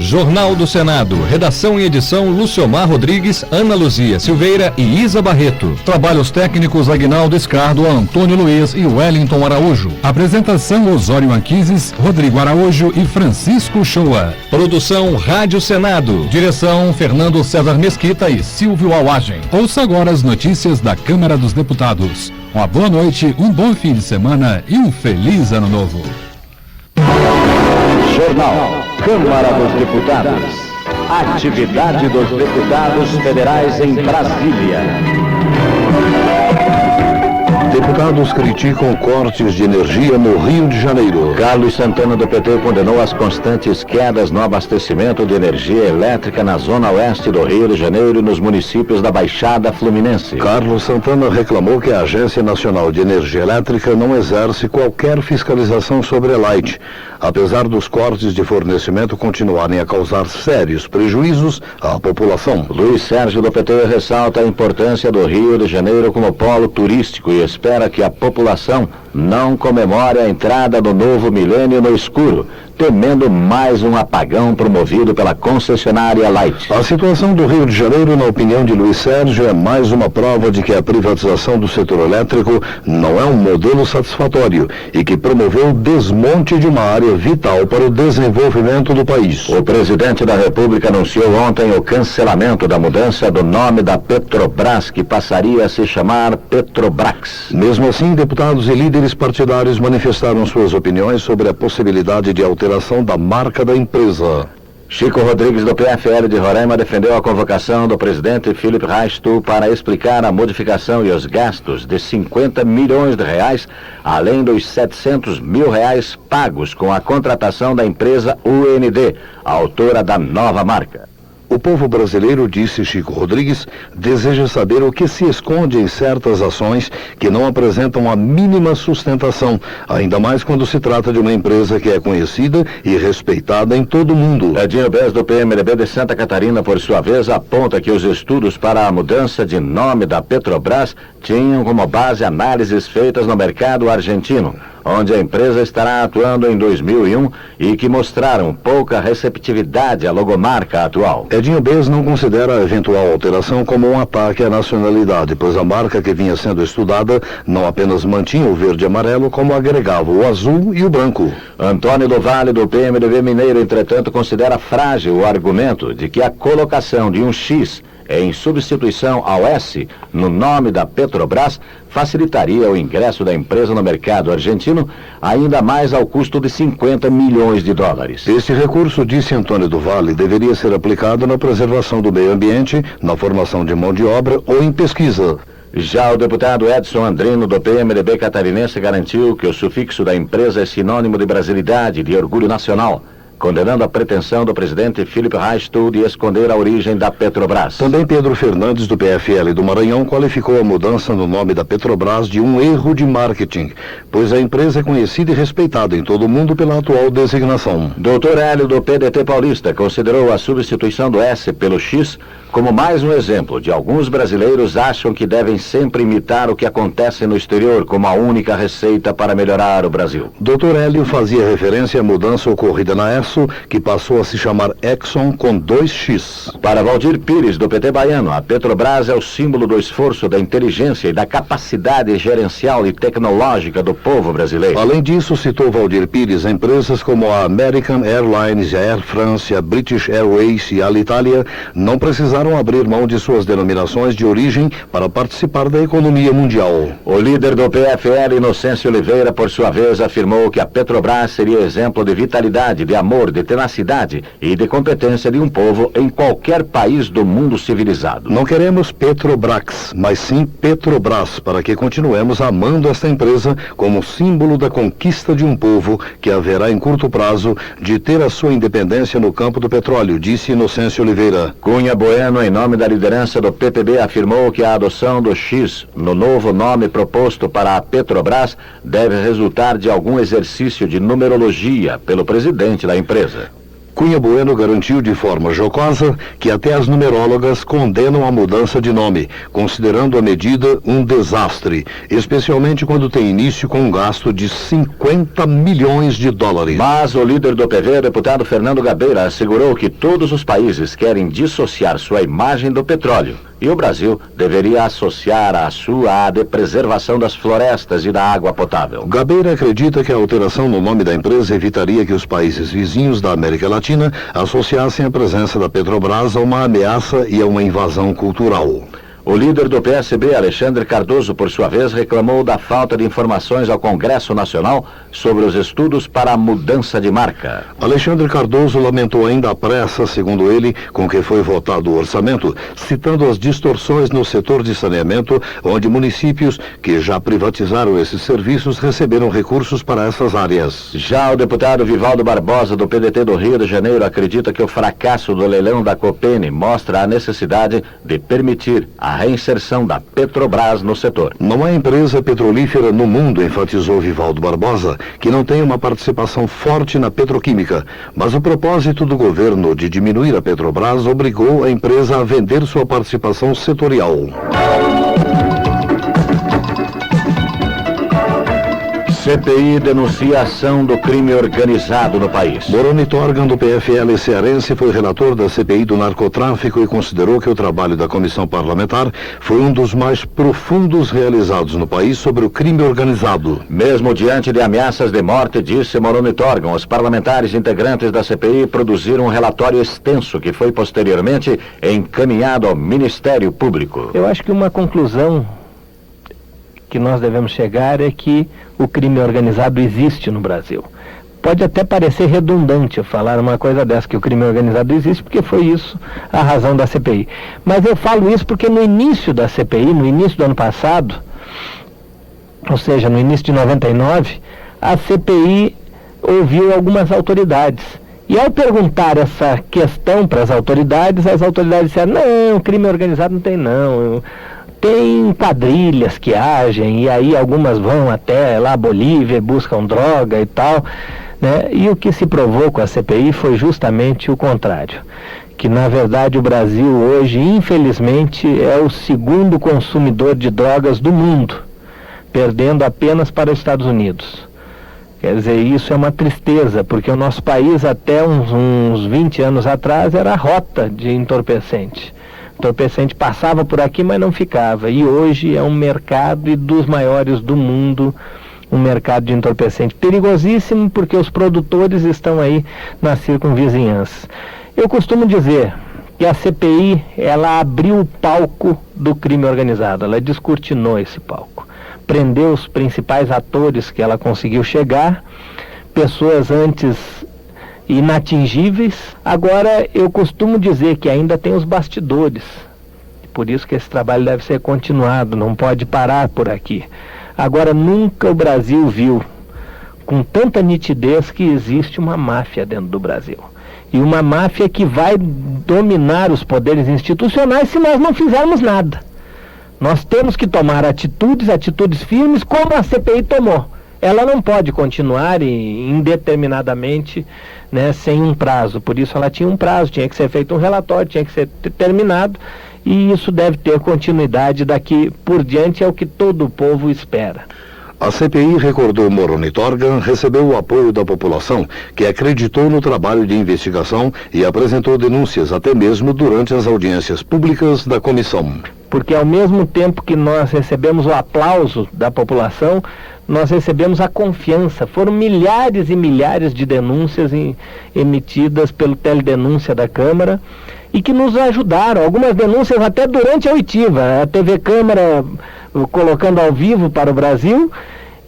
Jornal do Senado. Redação e edição Luciomar Rodrigues, Ana Luzia Silveira e Isa Barreto.
Trabalhos técnicos Aguinaldo Escardo, Antônio Luiz e Wellington Araújo. Apresentação Osório Anquises, Rodrigo Araújo e Francisco Shoa.
Produção Rádio Senado.
Direção Fernando César Mesquita e Silvio Auagem. Ouça agora as notícias da Câmara dos Deputados. Uma boa noite, um bom fim de semana e um feliz ano novo.
Jornal Câmara dos Deputados. Atividade dos deputados federais em Brasília.
Deputados criticam cortes de energia no Rio de Janeiro.
Carlos Santana, do PT, condenou as constantes quedas no abastecimento de energia elétrica na zona oeste do Rio de Janeiro e nos municípios da Baixada Fluminense.
Carlos Santana reclamou que a Agência Nacional de Energia Elétrica não exerce qualquer fiscalização sobre a Light, apesar dos cortes de fornecimento continuarem a causar sérios prejuízos à população.
Luiz Sérgio, do PT, ressalta a importância do Rio de Janeiro como polo turístico e espera que a população não comemore a entrada do novo milênio no escuro, temendo mais um apagão promovido pela concessionária Light.
A situação do Rio de Janeiro, na opinião de Luiz Sérgio, é mais uma prova de que a privatização do setor elétrico não é um modelo satisfatório e que promoveu o desmonte de uma área vital para o desenvolvimento do país.
O presidente da República anunciou ontem o cancelamento da mudança do nome da Petrobras, que passaria a se chamar Petrobrax.
Mesmo assim, deputados e líderes partidários manifestaram suas opiniões sobre a possibilidade de alteração da marca da empresa.
Chico Rodrigues, do PFL de Roraima, defendeu a convocação do presidente Felipe Reichstag para explicar a modificação e os gastos de 50 milhões de reais, além dos 700 mil reais pagos com a contratação da empresa UND, a autora da nova marca.
O povo brasileiro, disse Chico Rodrigues, deseja saber o que se esconde em certas ações que não apresentam a mínima sustentação, ainda mais quando se trata de uma empresa que é conhecida e respeitada em todo o mundo.
Edinho Bez, do PMDB de Santa Catarina, por sua vez, aponta que os estudos para a mudança de nome da Petrobras tinham como base análises feitas no mercado argentino, onde a empresa estará atuando em 2001 e que mostraram pouca receptividade à logomarca atual.
Edinho Bez não considera a eventual alteração como um ataque à nacionalidade, pois a marca que vinha sendo estudada não apenas mantinha o verde e amarelo, como agregava o azul e o branco.
Antônio do Vale, do PMDB Mineiro, entretanto, considera frágil o argumento de que a colocação de um X em substituição ao S no nome da Petrobras facilitaria o ingresso da empresa no mercado argentino, ainda mais ao custo de 50 milhões de dólares.
Esse recurso, disse Antônio do Vale, deveria ser aplicado na preservação do meio ambiente, na formação de mão de obra ou em pesquisa.
Já o deputado Edson Andrino, do PMDB catarinense, garantiu que o sufixo da empresa é sinônimo de brasilidade e de orgulho nacional, condenando a pretensão do presidente Felipe Reichstag de esconder a origem da Petrobras.
Também Pedro Fernandes, do PFL do Maranhão, qualificou a mudança no nome da Petrobras de um erro de marketing, pois a empresa é conhecida e respeitada em todo o mundo pela atual designação.
Dr. Hélio, do PDT paulista, considerou a substituição do S pelo X como mais um exemplo de alguns brasileiros acham que devem sempre imitar o que acontece no exterior como a única receita para melhorar o Brasil.
Dr. Hélio fazia referência à mudança ocorrida na ESSO, que passou a se chamar Exxon com 2X.
Para Valdir Pires, do PT baiano, a Petrobras é o símbolo do esforço, da inteligência e da capacidade gerencial e tecnológica do povo brasileiro.
Além disso, citou Valdir Pires empresas como a American Airlines, a Air France, a British Airways e a Alitalia não precisaram abrir mão de suas denominações de origem para participar da economia mundial.
O líder do PFL, Inocêncio Oliveira, por sua vez, afirmou que a Petrobras seria exemplo de vitalidade, de amor, de tenacidade e de competência de um povo em qualquer país do mundo civilizado.
Não queremos Petrobrax, mas sim Petrobras, para que continuemos amando esta empresa como símbolo da conquista de um povo que haverá em curto prazo de ter a sua independência no campo do petróleo, disse Inocêncio Oliveira.
Cunha Bueno, em nome da liderança do PPB, afirmou que a adoção do X no novo nome proposto para a Petrobras deve resultar de algum exercício de numerologia pelo presidente da empresa.
Cunha Bueno garantiu de forma jocosa que até as numerólogas condenam a mudança de nome, considerando a medida um desastre, especialmente quando tem início com um gasto de 50 milhões de dólares.
Mas o líder do PV, deputado Fernando Gabeira, assegurou que todos os países querem dissociar sua imagem do petróleo. E o Brasil deveria associar a sua à de preservação das florestas e da água potável.
Gabeira acredita que a alteração no nome da empresa evitaria que os países vizinhos da América Latina associassem a presença da Petrobras a uma ameaça e a uma invasão cultural.
O líder do PSB, Alexandre Cardoso, por sua vez, reclamou da falta de informações ao Congresso Nacional sobre os estudos para a mudança de marca.
Alexandre Cardoso lamentou ainda a pressa, segundo ele, com que foi votado o orçamento, citando as distorções no setor de saneamento, onde municípios que já privatizaram esses serviços receberam recursos para essas áreas.
Já o deputado Vivaldo Barbosa, do PDT do Rio de Janeiro, acredita que o fracasso do leilão da Copene mostra a necessidade de permitir a reinserção da Petrobras no setor.
Não há empresa petrolífera no mundo, enfatizou Vivaldo Barbosa, que não tem uma participação forte na petroquímica, mas o propósito do governo de diminuir a Petrobras obrigou a empresa a vender sua participação setorial.
CPI denuncia a ação do crime organizado no país.
Moroni Torgan, do PFL cearense, foi relator da CPI do narcotráfico e considerou que o trabalho da comissão parlamentar foi um dos mais profundos realizados no país sobre o crime organizado.
Mesmo diante de ameaças de morte, disse Moroni Torgan, os parlamentares integrantes da CPI produziram um relatório extenso que foi posteriormente encaminhado ao Ministério Público.
Eu acho que uma conclusão que nós devemos chegar é que o crime organizado existe no Brasil. Pode até parecer redundante eu falar uma coisa dessa, que o crime organizado existe, porque foi isso a razão da CPI. Mas eu falo isso porque no início da CPI, no início do ano passado, ou seja, no início de 99, a CPI ouviu algumas autoridades. E ao perguntar essa questão para as autoridades disseram, não, crime organizado não tem não. Tem quadrilhas que agem, e aí algumas vão até lá Bolívia e buscam droga e tal, né? E o que se provou com a CPI foi justamente o contrário. Que na verdade o Brasil hoje, infelizmente, é o segundo consumidor de drogas do mundo, perdendo apenas para os Estados Unidos. Quer dizer, isso é uma tristeza, porque o nosso país até uns 20 anos atrás era a rota de entorpecente. O entorpecente passava por aqui, mas não ficava. E hoje é um mercado e dos maiores do mundo, um mercado de entorpecente perigosíssimo, porque os produtores estão aí na circunvizinhança. Eu costumo dizer que a CPI, ela abriu o palco do crime organizado, ela descortinou esse palco. Prendeu os principais atores que ela conseguiu chegar, pessoas antes inatingíveis. Agora, eu costumo dizer que ainda tem os bastidores. Por isso que esse trabalho deve ser continuado, não pode parar por aqui. Agora, nunca o Brasil viu com tanta nitidez que existe uma máfia dentro do Brasil. E uma máfia que vai dominar os poderes institucionais se nós não fizermos nada. Nós temos que tomar atitudes firmes, como a CPI tomou. Ela não pode continuar indeterminadamente, né, sem um prazo. Por isso ela tinha um prazo, tinha que ser feito um relatório, tinha que ser terminado, e isso deve ter continuidade daqui por diante, é o que todo o povo espera.
A CPI, recordou Moroni Torgan, recebeu o apoio da população, que acreditou no trabalho de investigação e apresentou denúncias até mesmo durante as audiências públicas da comissão.
Porque ao mesmo tempo que nós recebemos o aplauso da população, nós recebemos a confiança. Foram milhares e milhares de denúncias emitidas pelo Teledenúncia da Câmara e que nos ajudaram. Algumas denúncias até durante a oitiva, a TV Câmara colocando ao vivo para o Brasil,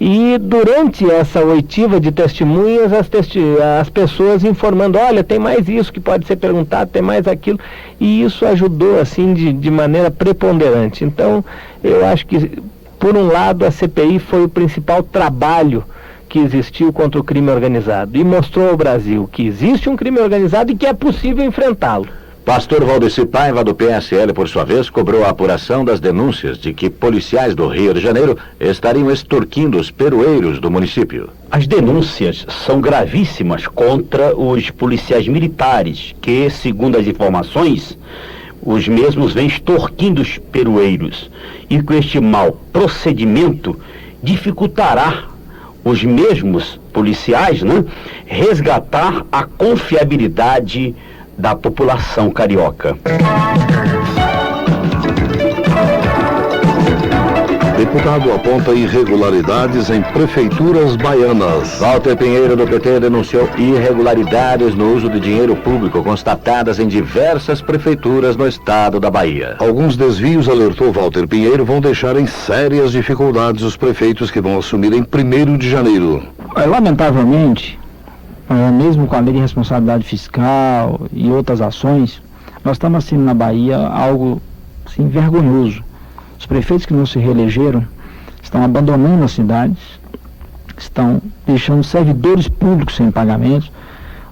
e durante essa oitiva de testemunhas, as pessoas informando, olha, tem mais isso que pode ser perguntado, tem mais aquilo, e isso ajudou assim de maneira preponderante. Então, eu acho que, por um lado, a CPI foi o principal trabalho que existiu contra o crime organizado, e mostrou ao Brasil que existe um crime organizado e que é possível enfrentá-lo.
Pastor Valdeci Paiva, do PSL, por sua vez, cobrou a apuração das denúncias de que policiais do Rio de Janeiro estariam extorquindo os peroeiros do município.
As denúncias são gravíssimas contra os policiais militares, que, segundo as informações, os mesmos vêm extorquindo os peroeiros. E com este mau procedimento dificultará os mesmos policiais, resgatar a confiabilidade da população carioca.
Deputado aponta irregularidades em prefeituras baianas.
Walter Pinheiro, do PT, denunciou irregularidades no uso de dinheiro público constatadas em diversas prefeituras no estado da Bahia.
Alguns desvios, alertou Walter Pinheiro, vão deixar em sérias dificuldades os prefeitos que vão assumir em 1º de janeiro.
Lamentavelmente, mesmo com a lei de responsabilidade fiscal e outras ações, nós estamos assistindo na Bahia algo assim, vergonhoso. Os prefeitos que não se reelegeram estão abandonando as cidades, estão deixando servidores públicos sem pagamentos,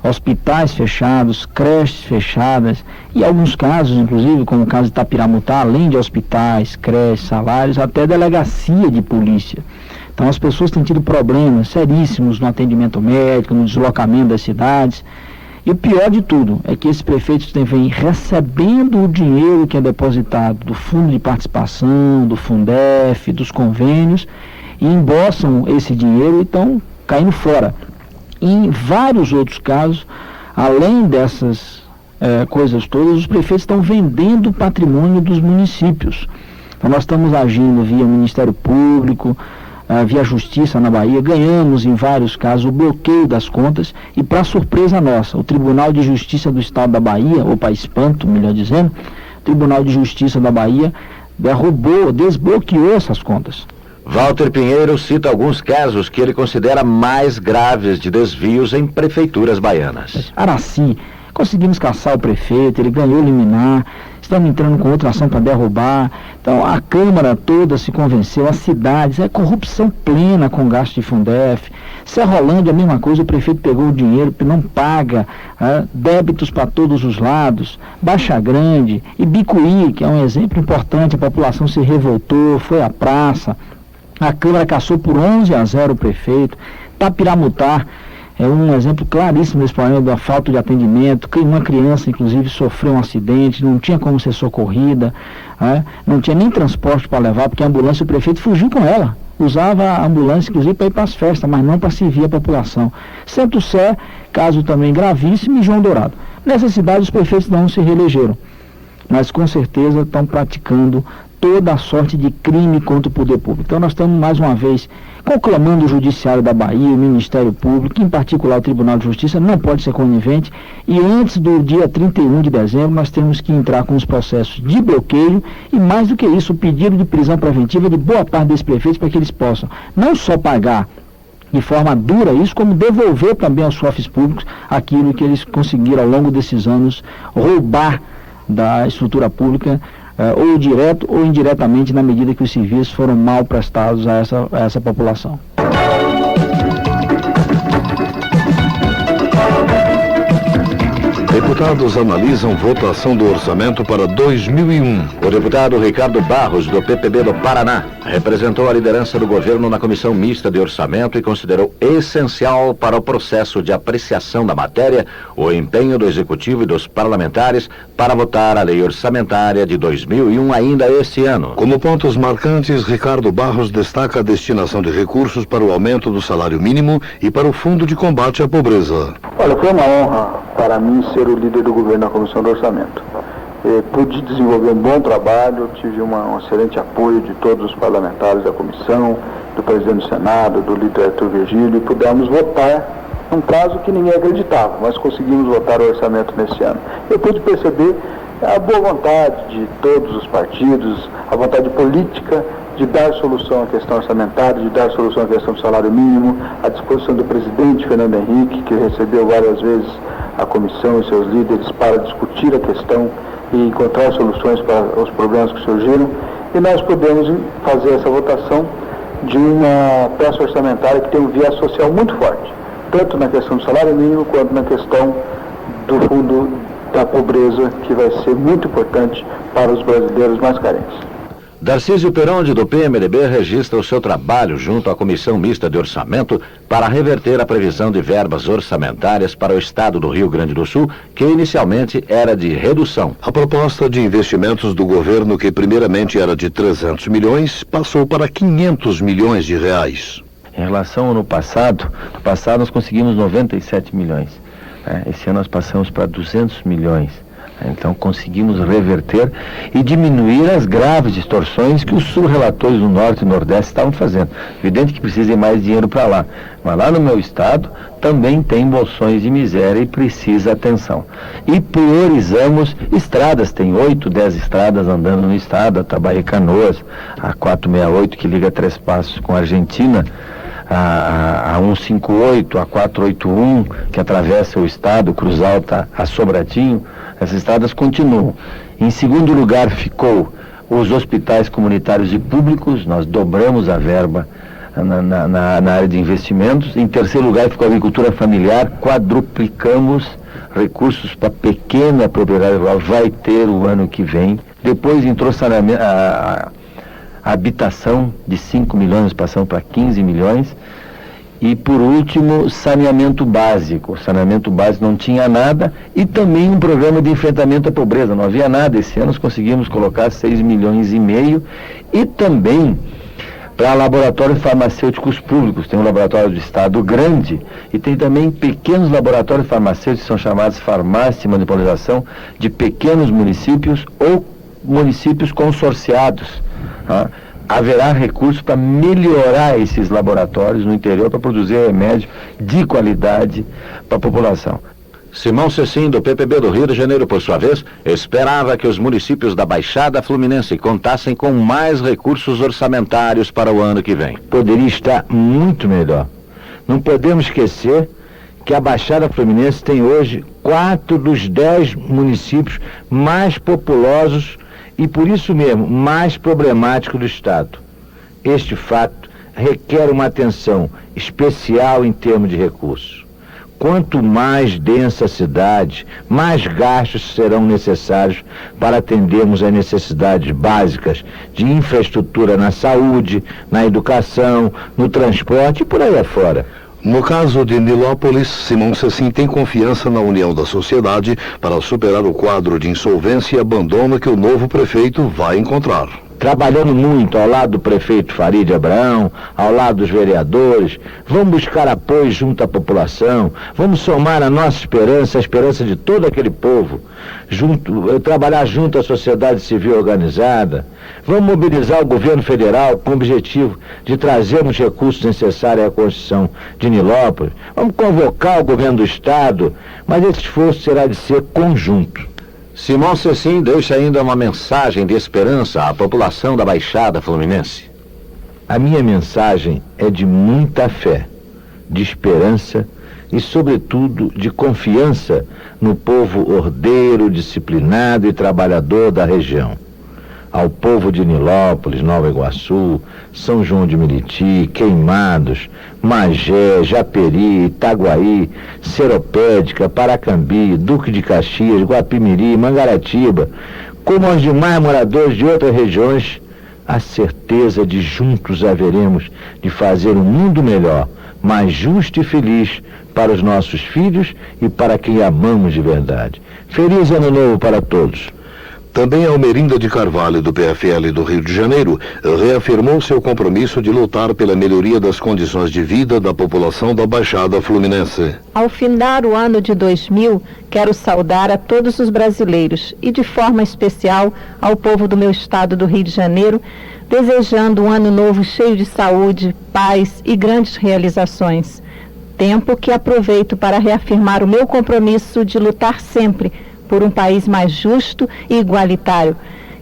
hospitais fechados, creches fechadas e, em alguns casos, inclusive, como o caso de Itapiramutá, além de hospitais, creches, salários, até delegacia de polícia. Então as pessoas têm tido problemas seríssimos no atendimento médico, no deslocamento das cidades. E o pior de tudo é que esses prefeitos vêm recebendo o dinheiro que é depositado do Fundo de Participação, do Fundef, dos convênios, e embolsam esse dinheiro e estão caindo fora. E em vários outros casos, além dessas coisas todas, os prefeitos estão vendendo o patrimônio dos municípios. Então nós estamos agindo via Ministério Público, via Justiça na Bahia, ganhamos em vários casos o bloqueio das contas e, para surpresa nossa, o Tribunal de Justiça do Estado da Bahia, ou para espanto, melhor dizendo, o Tribunal de Justiça da Bahia desbloqueou essas contas.
Walter Pinheiro cita alguns casos que ele considera mais graves de desvios em prefeituras baianas.
Araci, conseguimos caçar o prefeito, ele ganhou liminar, estamos entrando com outra ação para derrubar. Então a Câmara toda se convenceu, as cidades, é corrupção plena com gasto de Fundef. Serrolândia, a mesma coisa, o prefeito pegou o dinheiro, não paga, débitos para todos os lados. Baixa Grande e Bicuí, que é um exemplo importante, a população se revoltou, foi à praça, a Câmara caçou por 11-0 o prefeito. Tapiramutá é um exemplo claríssimo desse problema da falta de atendimento. Uma criança, inclusive, sofreu um acidente, não tinha como ser socorrida, não tinha nem transporte para levar, porque a ambulância, o prefeito fugiu com ela. Usava a ambulância, inclusive, para ir para as festas, mas não para servir a população. Centro-Sé, caso também gravíssimo, e João Dourado. Nessas cidades, os prefeitos não se reelegeram, mas com certeza estão praticando toda a sorte de crime contra o poder público. Então nós estamos, mais uma vez, conclamando o Judiciário da Bahia, o Ministério Público, em particular o Tribunal de Justiça, não pode ser conivente, e antes do dia 31 de dezembro nós temos que entrar com os processos de bloqueio e, mais do que isso, o pedido de prisão preventiva de boa parte desses prefeitos para que eles possam não só pagar de forma dura isso, como devolver também aos cofres públicos aquilo que eles conseguiram ao longo desses anos roubar da estrutura pública, ou direto ou indiretamente, na medida que os serviços foram mal prestados a essa população.
Deputados analisam votação do orçamento para 2001.
O deputado Ricardo Barros, do PPB do Paraná, representou a liderança do governo na Comissão Mista de Orçamento e considerou essencial para o processo de apreciação da matéria o empenho do Executivo e dos parlamentares para votar a lei orçamentária de 2001 ainda este ano.
Como pontos marcantes, Ricardo Barros destaca a destinação de recursos para o aumento do salário mínimo e para o Fundo de Combate à Pobreza.
Olha, foi uma honra para mim ser o líder do governo na Comissão do Orçamento. Pude desenvolver um bom trabalho, tive um excelente apoio de todos os parlamentares da comissão, do presidente do Senado, do líder Arthur Virgílio, e pudemos votar num prazo que ninguém acreditava, mas conseguimos votar o orçamento nesse ano. Eu pude perceber a boa vontade de todos os partidos, a vontade política de dar solução à questão orçamentária, de dar solução à questão do salário mínimo, a disposição do presidente Fernando Henrique, que recebeu várias vezes a comissão e seus líderes para discutir a questão e encontrar soluções para os problemas que surgiram, e nós podemos fazer essa votação de uma peça orçamentária que tem um viés social muito forte, tanto na questão do salário mínimo quanto na questão do Fundo da pobreza, que vai ser muito importante para os brasileiros mais carentes.
Darcísio Peronde, do PMDB, registra o seu trabalho junto à Comissão Mista de Orçamento para reverter a previsão de verbas orçamentárias para o Estado do Rio Grande do Sul, que inicialmente era de redução.
A proposta de investimentos do governo, que primeiramente era de 300 milhões, passou para 500 milhões de reais.
Em relação ao ano passado, nós conseguimos 97 milhões. Esse ano nós passamos para 200 milhões. Então conseguimos reverter e diminuir as graves distorções que os subrelatores do Norte e Nordeste estavam fazendo. Evidente que precisa de mais dinheiro para lá, mas lá no meu estado também tem bolsões de miséria e precisa atenção. E priorizamos estradas, tem 8, 10 estradas andando no estado, a Tabaí-Canoas, a 468 que liga Três Passos com a Argentina, a 158, a 481 que atravessa o estado, Cruz Alta a Sobradinho. Essas estradas continuam. Em segundo lugar ficou os hospitais comunitários e públicos, nós dobramos a verba na área de investimentos. Em terceiro lugar ficou a agricultura familiar, quadruplicamos recursos para pequena propriedade rural, vai ter o ano que vem. Depois entrou a habitação de 5 milhões, passamos para 15 milhões. E, por último, saneamento básico. O saneamento básico não tinha nada e também um programa de enfrentamento à pobreza. Não havia nada. Esse ano nós conseguimos colocar 6 milhões e meio e também para laboratórios farmacêuticos públicos. Tem um laboratório do Estado grande e tem também pequenos laboratórios farmacêuticos que são chamados farmácia e manipulação de pequenos municípios ou municípios consorciados. Haverá recursos para melhorar esses laboratórios no interior para produzir remédio de qualidade para a população.
Simão Cecim, do PPB do Rio de Janeiro, por sua vez, esperava que os municípios da Baixada Fluminense contassem com mais recursos orçamentários para o ano que vem.
Poderia estar muito melhor. Não podemos esquecer que a Baixada Fluminense tem hoje 4 dos 10 municípios mais populosos e, por isso mesmo, mais problemático do Estado. Este fato requer uma atenção especial em termos de recursos. Quanto mais densa a cidade, mais gastos serão necessários para atendermos às necessidades básicas de infraestrutura na saúde, na educação, no transporte e por aí afora.
No caso de Nilópolis, Simão Cecim tem confiança na união da sociedade para superar o quadro de insolvência e abandono que o novo prefeito vai encontrar.
Trabalhando muito ao lado do prefeito Farid Abraão, ao lado dos vereadores, vamos buscar apoio junto à população, vamos somar a nossa esperança, a esperança de todo aquele povo, trabalhar junto à sociedade civil organizada, vamos mobilizar o governo federal com o objetivo de trazermos recursos necessários à construção de Nilópolis, vamos convocar o governo do estado, mas esse esforço será de ser conjunto.
Simão Cecim deixa ainda uma mensagem de esperança à população da Baixada Fluminense.
A minha mensagem é de muita fé, de esperança e, sobretudo, de confiança no povo ordeiro, disciplinado e trabalhador da região. Ao povo de Nilópolis, Nova Iguaçu, São João de Meriti, Queimados, Magé, Japeri, Itaguaí, Seropédica, Paracambi, Duque de Caxias, Guapimiri, Mangaratiba, como aos demais moradores de outras regiões, a certeza de juntos haveremos de fazer um mundo melhor, mais justo e feliz para os nossos filhos e para quem amamos de verdade. Feliz Ano Novo para todos.
Também Almerinda de Carvalho, do PFL do Rio de Janeiro, reafirmou seu compromisso de lutar pela melhoria das condições de vida da população da Baixada Fluminense.
Ao findar o ano de 2000, quero saudar a todos os brasileiros e, de forma especial, ao povo do meu estado do Rio de Janeiro, desejando um ano novo cheio de saúde, paz e grandes realizações. Tempo que aproveito para reafirmar o meu compromisso de lutar sempre por um país mais justo e igualitário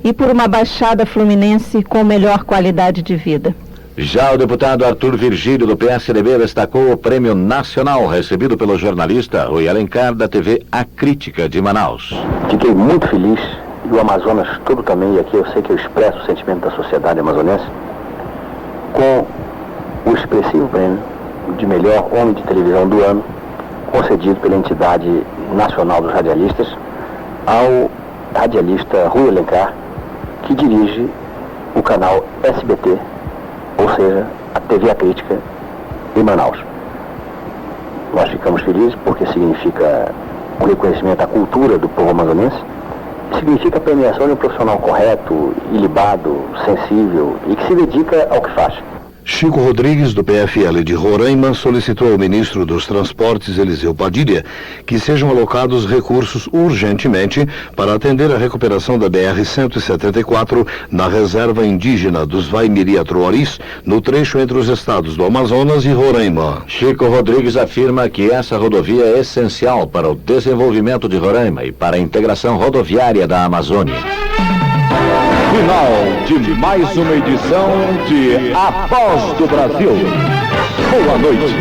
e por uma Baixada Fluminense com melhor qualidade de vida.
Já o deputado Arthur Virgílio, do PSDB, destacou o Prêmio Nacional recebido pelo jornalista Rui Alencar, da TV A Crítica de Manaus.
Fiquei muito feliz, e o Amazonas todo também, e aqui eu sei que eu expresso o sentimento da sociedade amazonense, com o expressivo prêmio de melhor homem de televisão do ano, concedido pela entidade nacional dos radialistas, ao radialista Rui Alencar, que dirige o canal SBT, ou seja, a TV A Crítica em Manaus. Nós ficamos felizes porque significa o reconhecimento à cultura do povo amazonense, significa a premiação de um profissional correto, ilibado, sensível e que se dedica ao que faz.
Chico Rodrigues, do PFL de Roraima, solicitou ao ministro dos Transportes, Eliseu Padilha, que sejam alocados recursos urgentemente para atender a recuperação da BR-174 na reserva indígena dos Vaimiri-Atuaris, no trecho entre os estados do Amazonas e Roraima.
Chico Rodrigues afirma que essa rodovia é essencial para o desenvolvimento de Roraima e para a integração rodoviária da Amazônia.
Final de mais uma edição de A Voz do Brasil. Boa noite.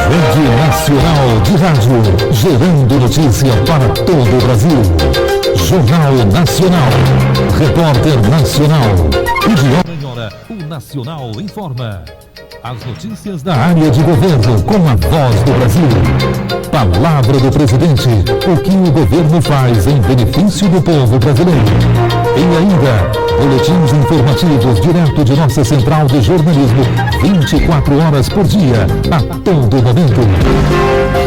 Rede Nacional de Rádio, gerando notícia para todo o Brasil. Jornal Nacional, Repórter Nacional, o Nacional informa. As notícias da área de governo com a Voz do Brasil. Palavra do presidente, o que o governo faz em benefício do povo brasileiro. E ainda, boletins informativos direto de nossa central de jornalismo, 24 horas por dia, a todo momento.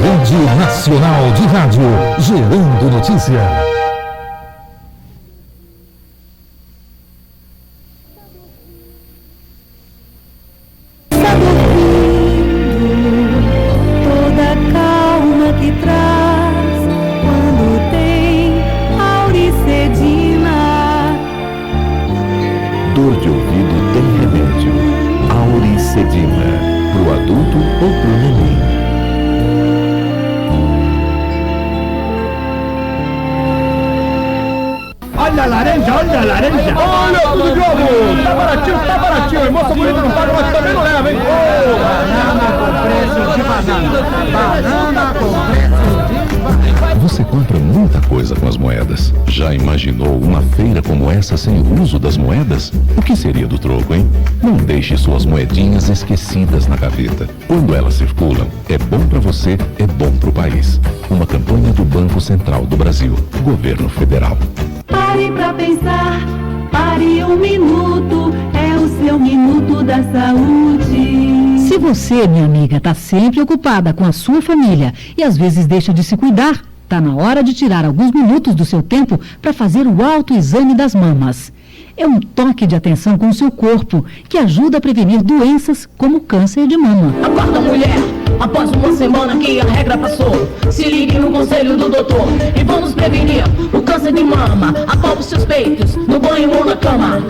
Rede Nacional de Rádio, gerando notícia.
Dor de ouvido tem remédio. Auricedina. Pro adulto ou pro neném.
Olha a laranja, olha a laranja. Olha tudo de novo. Tá baratinho. Moça bonita não paga, mas também não leva, hein? Banana com preço de banana. Banana com preço de banana.
Você compra muita coisa com as moedas. Já imaginou uma feira como essa sem o uso das moedas? O que seria do troco, hein? Não deixe suas moedinhas esquecidas na gaveta. Quando elas circulam, é bom para você, é bom para o país. Uma campanha do Banco Central do Brasil, Governo Federal.
Pare pra pensar, pare um minuto, é o seu minuto da saúde.
Se você, minha amiga, está sempre ocupada com a sua família e às vezes deixa de se cuidar, está na hora de tirar alguns minutos do seu tempo para fazer o autoexame das mamas. É um toque de atenção com o seu corpo que ajuda a prevenir doenças como câncer de mama.
Acorda, mulher, após uma semana que a regra passou, se ligue no conselho do doutor e vamos prevenir o câncer de mama. Apalpe seus peitos, no banho ou na cama.